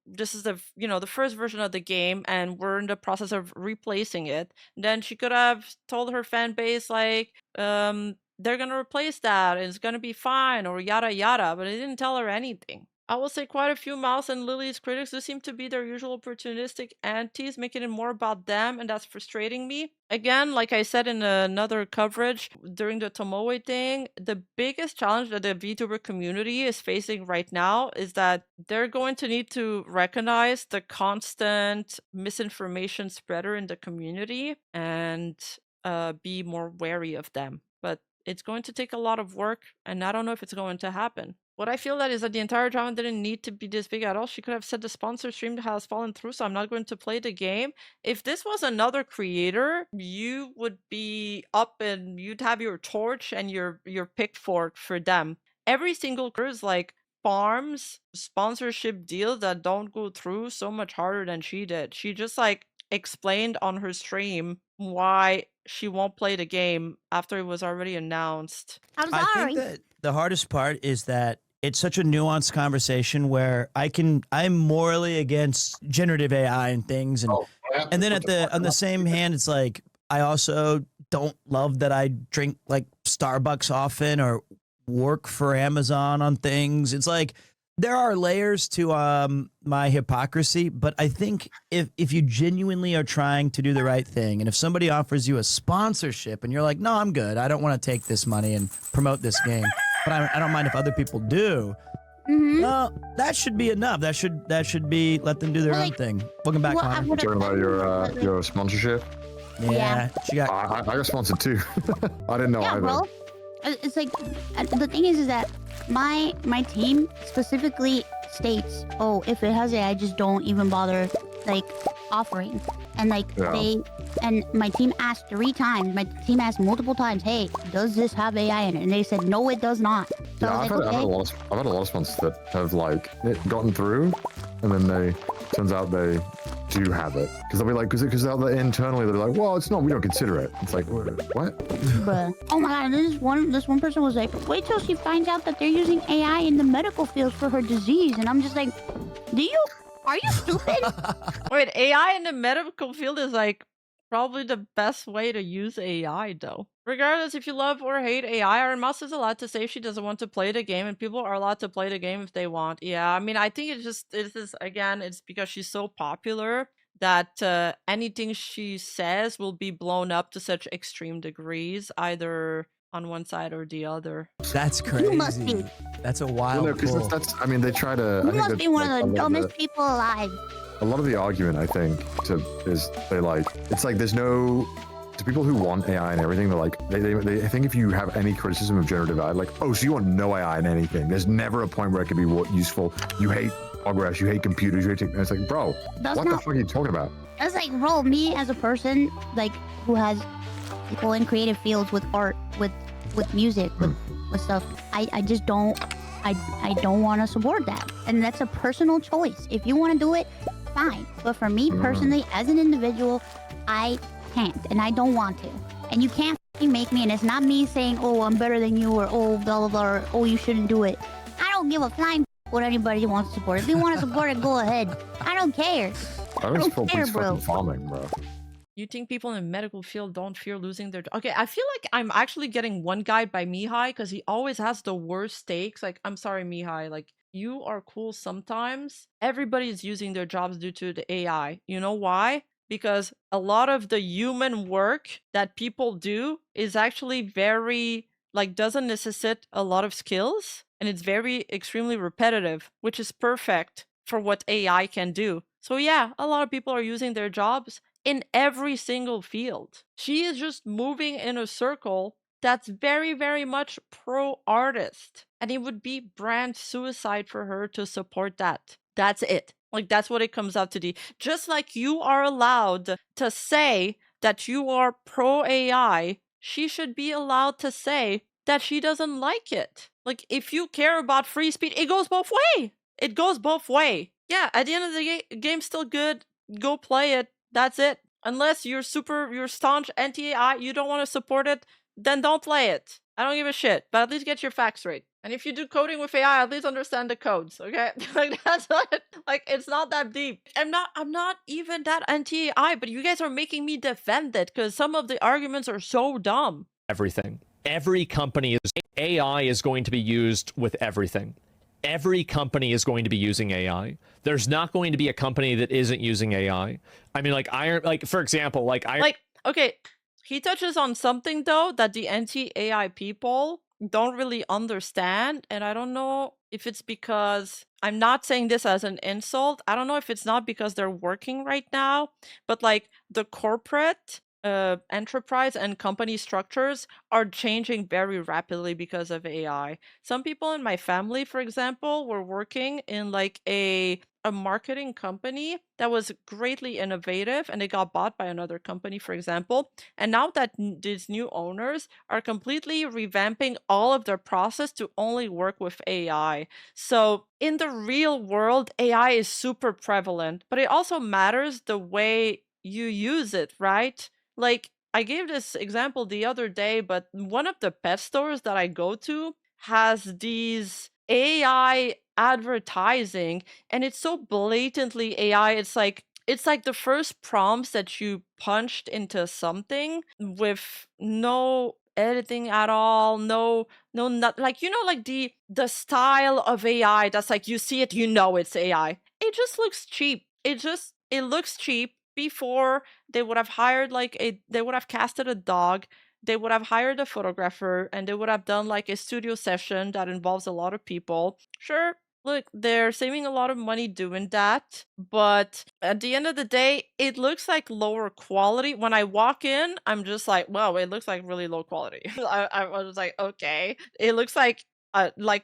this is the first version of the game and we're in the process of replacing it. Then she could have told her fan base, like, they're going to replace that and it's going to be fine, or yada yada, but it didn't tell her anything. I will say quite a few Mouse and Lily's critics do seem to be their usual opportunistic antis, making it more about them, and that's frustrating me. Again, like I said in another coverage during the Tomoe thing, the biggest challenge that the VTuber community is facing right now is that they're going to need to recognize the constant misinformation spreader in the community and be more wary of them. But it's going to take a lot of work, and I don't know if it's going to happen. What I feel that is that the entire drama didn't need to be this big at all. She could have said the sponsor stream has fallen through, so I'm not going to play the game. If this was another creator, you would be up and you'd have your torch and your pitchfork for them. Every single creator is like farms sponsorship deals that don't go through so much harder than she did. She just like explained on her stream why she won't play the game after it was already announced. I'm I sorry. think that the hardest part is that it's such a nuanced conversation where I'm morally against generative AI and things, and then on the same hand, it's like I also don't love that I drink like Starbucks often or work for Amazon on things. It's like there are layers to my hypocrisy, but I think if you genuinely are trying to do the right thing, and if somebody offers you a sponsorship and you're like, no, I'm good, I don't want to take this money and promote this game, but I don't mind if other people do. Well, that should be enough. That should be let them do their own thing. Welcome back, Connor. Talking about your sponsorship. Yeah, she got. I got sponsored too. I didn't know either. Bro. It's like the thing is that my team specifically states, oh, if it has AI, just don't even bother like offering. And like and my team asked 3 times. My team asked multiple times, hey, does this have AI in it? And they said, no, it does not. So Yeah, I've had a lot of sponsors that have like gotten through, and then turns out they do have it, because they'll be like, because internally they're like, well, it's not, we don't consider it. It's like, what? Bruh. Oh my god, this one person was like, wait till she finds out that they're using AI in the medical field for her disease. And I'm just like, are you stupid? Wait, AI in the medical field is like probably the best way to use AI though. Regardless if you love or hate AI, Ironmouse is allowed to say she doesn't want to play the game, and people are allowed to play the game if they want. Yeah, I mean, I think it's because she's so popular that anything she says will be blown up to such extreme degrees, either on one side or the other. That's crazy. You must be. That's a wild. Well, no, because that's. I mean, they try to. You must be one of the dumbest people alive. A lot of the argument, I think, is they like. It's like there's no. To people who want AI and everything, they're like, they think if you have any criticism of generative AI, like, oh, so you want no AI in anything. There's never a point where it can be useful. You hate progress, you hate computers, you hate technology. It's like, bro, what the fuck are you talking about? That's like, bro, me as a person, like, who has people in creative fields with art, with music, with stuff, I just don't, I don't want to support that. And that's a personal choice. If you want to do it, fine. But for me personally, as an individual, I can't, and I don't want to. And you can't make me, and it's not me saying, oh, I'm better than you, or oh, blah, blah, blah, or oh, you shouldn't do it. I don't give a flying what anybody wants to support. If you want to support it, go ahead. I don't care. I don't care, bro. Farming, bro. You think people in the medical field don't fear losing their... Okay, I feel like I'm actually getting one guide by Mihai, because he always has the worst takes. Like, I'm sorry, Mihai, like, you are cool sometimes. Everybody's using their jobs due to the AI. You know why? Because a lot of the human work that people do is actually very, like, doesn't necessitate a lot of skills, and it's very extremely repetitive, which is perfect for what AI can do. So yeah, a lot of people are using their jobs in every single field. She is just moving in a circle that's very, very much pro-artist, and it would be brand suicide for her to support that. That's it. Like, that's what it comes out to be. Just like you are allowed to say that you are pro AI, she should be allowed to say that she doesn't like it. Like, if you care about free speech, it goes both way. It goes both way. Yeah, at the end of the game's still good. Go play it. That's it. Unless you're staunch anti-AI, you don't want to support it, then don't play it. I don't give a shit, but at least get your facts right. And if you do coding with AI, at least understand the codes, okay? Like, that's not, like, it's not that deep. I'm not even that anti-AI, but you guys are making me defend it because some of the arguments are so dumb. Everything. Every company is, AI is going to be used with everything. Every company is going to be using AI. There's not going to be a company that isn't using AI. I mean, for example, okay, he touches on something though that the anti-AI people don't really understand, and I don't know if it's because, I'm not saying this as an insult, I don't know if it's not because they're working right now, but like the corporate enterprise and company structures are changing very rapidly because of AI. Some people in my family, for example, were working in like a marketing company that was greatly innovative, and they got bought by another company, for example. And now that these new owners are completely revamping all of their process to only work with AI. So in the real world, AI is super prevalent, but it also matters the way you use it, right? Like, I gave this example the other day, but one of the pet stores that I go to has these AI advertising, and it's so blatantly AI. It's like the first prompts that you punched into something with no editing at all, not like, like the style of AI that's like, you see it, you know it's AI. It just looks cheap. It looks cheap. Before, they would have hired they would have casted a dog, they would have hired a photographer, and they would have done like a studio session that involves a lot of people. Sure, look, they're saving a lot of money doing that, but at the end of the day, it looks like lower quality. When I walk in, I'm just like, wow, it looks like really low quality. I was like, okay, it looks like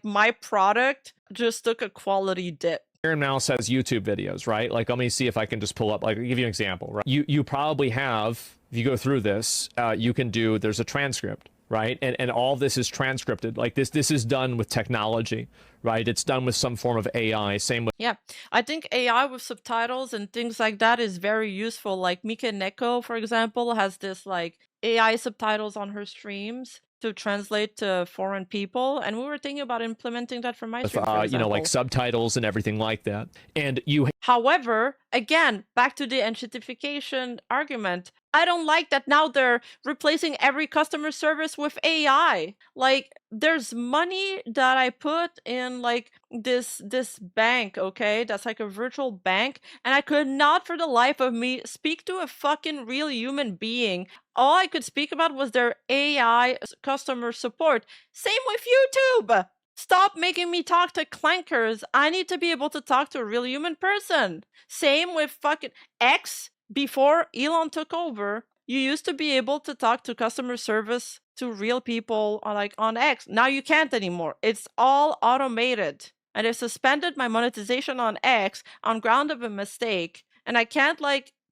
my product just took a quality dip. Ironmouse has YouTube videos, right? Like, let me see if I can just pull up, like, I'll give you an example, right? You probably have, if you go through this, there's a transcript, right? And all this is transcripted. Like, this is done with technology, right? It's done with some form of AI. Same with... Yeah, I think AI with subtitles and things like that is very useful. Like, Mika Neko, for example, has this, like, AI subtitles on her streams to translate to foreign people, and we were thinking about implementing that for my stream, for example. Like subtitles and everything like that. And however, again, back to the enshittification argument, I don't like that now they're replacing every customer service with AI. Like, there's money that I put in like this bank, okay? That's like a virtual bank, and I could not for the life of me speak to a fucking real human being. All I could speak about was their AI customer support. Same with YouTube. Stop making me talk to clankers. I need to be able to talk to a real human person. Same with fucking X. Before Elon took over, you used to be able to talk to customer service to real people on X. Now you can't anymore. It's all automated. And they suspended my monetization on X on ground of a mistake. And I can't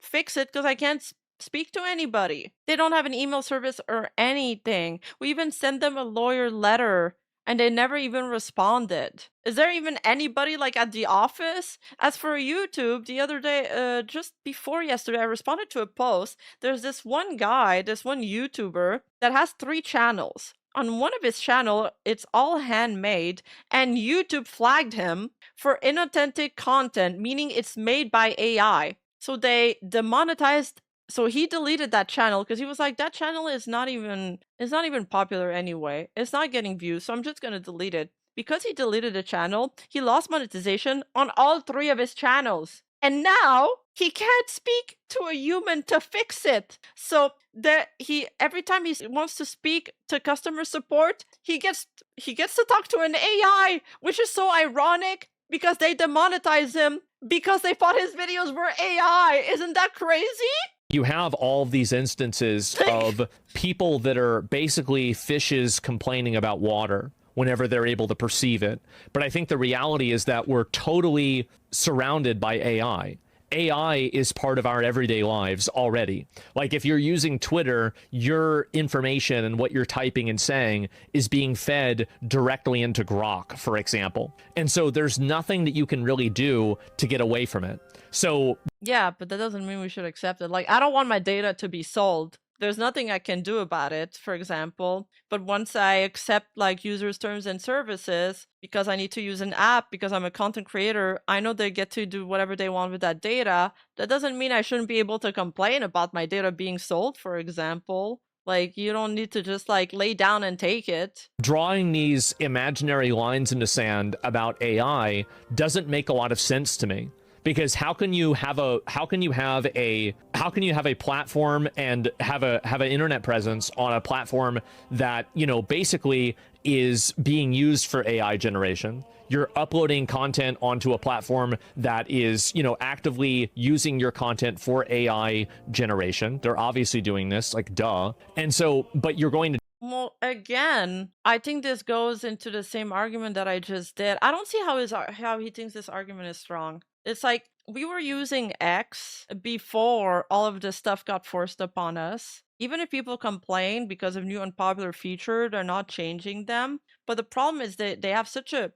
fix it because I can't speak to anybody. They don't have an email service or anything. We even sent them a lawyer letter and they never even responded. Is there even anybody at the office? As for YouTube, the other day, just before yesterday, I responded to a post. There's this one guy, this one YouTuber that has 3 channels. On one of his channel, it's all handmade, and YouTube flagged him for inauthentic content, meaning it's made by AI. So they demonetized. So he deleted that channel because he was like, that channel is not even popular anyway. It's not getting views, so I'm just gonna delete it. Because he deleted the channel, he lost monetization on all 3 of his channels. And now he can't speak to a human to fix it. So every time he wants to speak to customer support, he gets to talk to an AI, which is so ironic because they demonetize him because they thought his videos were AI. Isn't that crazy? You have all of these instances of people that are basically fishes complaining about water whenever they're able to perceive it. But I think the reality is that we're totally surrounded by AI. AI is part of our everyday lives already. Like if you're using Twitter, your information and what you're typing and saying is being fed directly into Grok, for example. And so there's nothing that you can really do to get away from it. So Yeah, but that doesn't mean we should accept it. Like, I don't want my data to be sold. There's nothing I can do about it, for example. But once I accept like users' terms and services, because I need to use an app, because I'm a content creator, I know they get to do whatever they want with that data. That doesn't mean I shouldn't be able to complain about my data being sold, for example. Like, you don't need to just like lay down and take it. drawing these imaginary lines in the sand about AI doesn't make a lot of sense to me. Because how can you have a platform and have an internet presence on a platform that, you know, basically is being used for AI generation? You're uploading content onto a platform that is, you know, actively using your content for AI generation. They're obviously doing this, like, duh. And so, but you're going to Well, again, I think this goes into the same argument that I just did. I don't see how he thinks this argument is strong. It's like we were using X before all of this stuff got forced upon us. Even if people complain because of new unpopular feature, they're not changing them. But the problem is that they have such a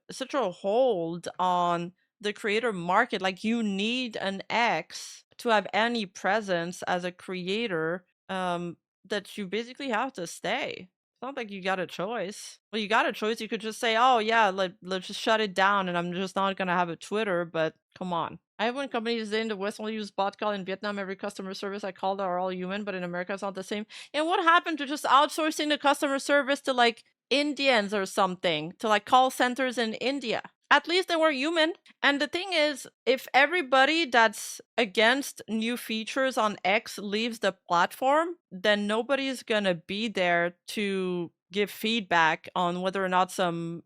hold on the creator market. Like, you need an X to have any presence as a creator, that you basically have to stay. It's not like you got a choice. Well, you got a choice. You could just say, oh yeah, let's just shut it down and I'm just not gonna have a Twitter, but come on. I have when companies in the West only use bot call. In Vietnam, every customer service I called are all human, but in America it's not the same. And what happened to just outsourcing the customer service to like Indians or something, to like call centers in India? At least they were human. And the thing is, if everybody that's against new features on X leaves the platform, then nobody's gonna be there to give feedback on whether or not some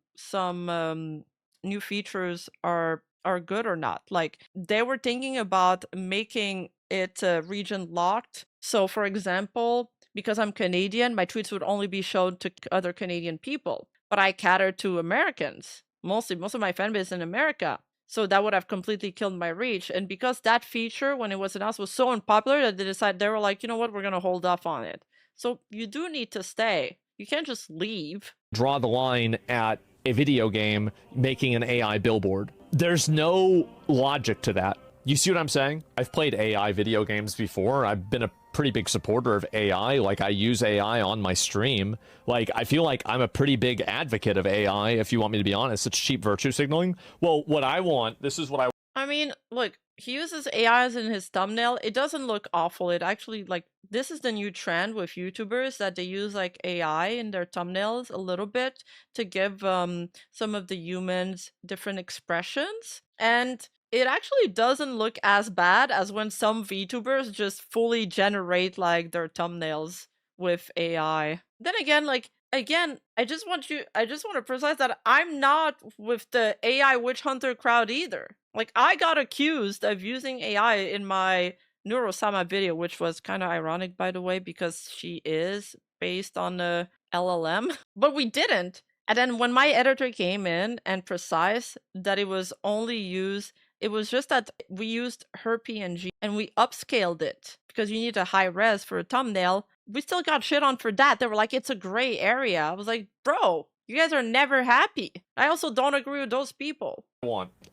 new features are good or not. Like, they were thinking about making it region locked. So for example, because I'm Canadian, my tweets would only be shown to other Canadian people, but I cater to Americans. Most of my fan base is in America. So that would have completely killed my reach. And because that feature, when it was announced, was so unpopular that they were like, you know what, we're going to hold off on it. So you do need to stay. You can't just leave. draw the line at a video game making an AI billboard. There's no logic to that. You see what I'm saying? I've played AI video games before. I've been a pretty big supporter of AI. Like, I use AI on my stream. Like, I feel like I'm a pretty big advocate of AI, if you want me to be honest. It's cheap virtue signaling. Well, what I want, this is what I mean, look, he uses AI as in his thumbnail. It doesn't look awful. It actually, like, this is the new trend with YouTubers, that they use like AI in their thumbnails a little bit to give some of the humans different expressions. And it actually doesn't look as bad as when some VTubers just fully generate like their thumbnails with AI. Then again, I just want to precise that I'm not with the AI witch hunter crowd either. Like, I got accused of using AI in my Neurosama video, which was kind of ironic, by the way, because she is based on the LLM, but we didn't. And then when my editor came in and precise that it was only used, it was just that we used her PNG and we upscaled it because you need a high res for a thumbnail. We still got shit on for that. They were like, it's a gray area. I was like, bro, you guys are never happy. I also don't agree with those people.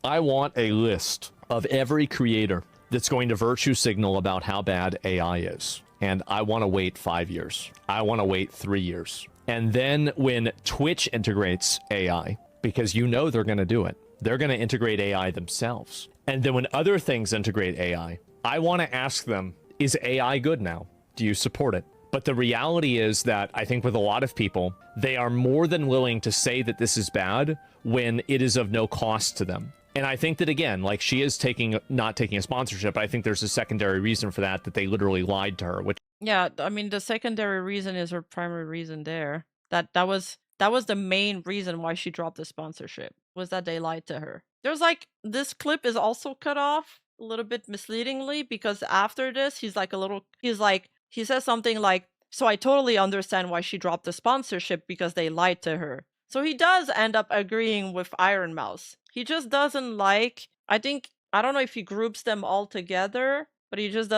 I want a list of every creator that's going to virtue signal about how bad AI is. And I want to wait 5 years. I want to wait 3 years. And then when Twitch integrates AI, because you know they're going to do it, they're going to integrate AI themselves. And then when other things integrate AI, I want to ask them, is AI good now? Do you support it? But the reality is that I think with a lot of people, they are more than willing to say that this is bad when it is of no cost to them. And I think that, again, like, she is not taking a sponsorship, but I think there's a secondary reason for that they literally lied to her. Which, yeah, I mean, the secondary reason is her primary reason there. That was the main reason why she dropped the sponsorship, was that they lied to her. There's like, this clip is also cut off a little bit misleadingly, because after this, he says something like, so I totally understand why she dropped the sponsorship because they lied to her. So he does end up agreeing with Ironmouse. He just doesn't like, I think I don't know if he groups them all together, but he just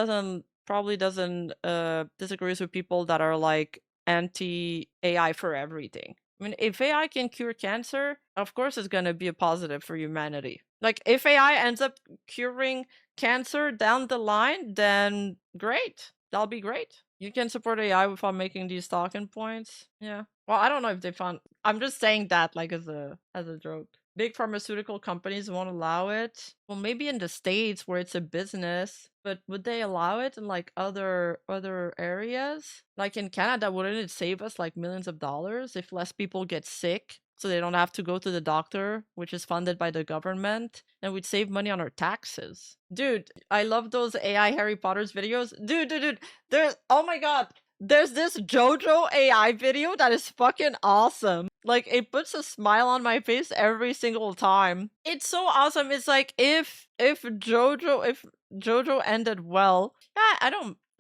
probably doesn't disagrees with people that are like anti-AI for everything. I mean, if AI can cure cancer, of course it's gonna be a positive for humanity. Like, if AI ends up curing cancer down the line, then great. That'll be great. You can support AI without making these talking points. Yeah. Well, I don't know if they found. I'm just saying that like as a joke. Big pharmaceutical companies won't allow it. Well, maybe in the States where it's a business, but would they allow it in like other areas? Like in Canada, wouldn't it save us like millions of dollars if less people get sick? So they don't have to go to the doctor, which is funded by the government, and we'd save money on our taxes. Dude, I love those AI Harry Potter's videos. Dude, there's, oh my god, there's this JoJo AI video that is fucking awesome. Like, it puts a smile on my face every single time. It's so awesome. It's like if JoJo ended well,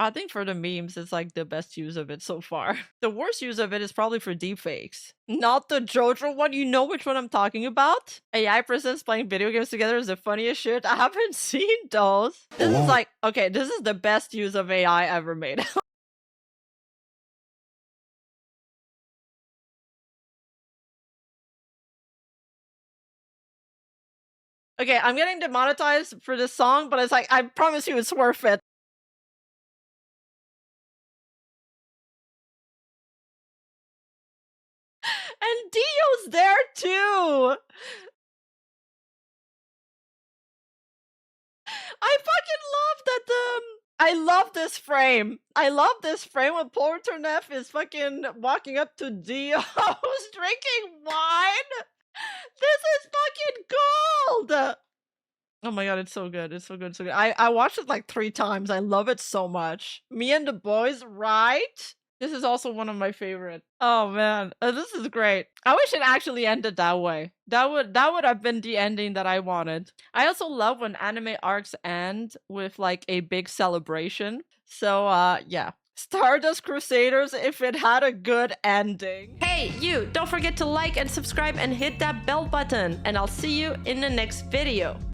I think for the memes, it's like the best use of it so far. The worst use of it is probably for deepfakes. Not the JoJo one. You know which one I'm talking about? AI presents playing video games together is the funniest shit. I haven't seen those. This is like, okay, this is the best use of AI ever made. Okay, I'm getting demonetized for this song, but it's like, I promise you it's worth it. And Dio's there too! I fucking love that I love this frame. I love this frame when Porternef is fucking walking up to Dio who's drinking wine. This is fucking gold! Oh my god, it's so good. It's so good, so good. I watched it like 3 times. I love it so much. Me and the Boys, right? This is also one of my favorite. Oh man, this is great. I wish it actually ended that way. That would have been the ending that I wanted. I also love when anime arcs end with like a big celebration. So yeah. Stardust Crusaders if it had a good ending. Hey, you! Don't forget to like and subscribe and hit that bell button. And I'll see you in the next video.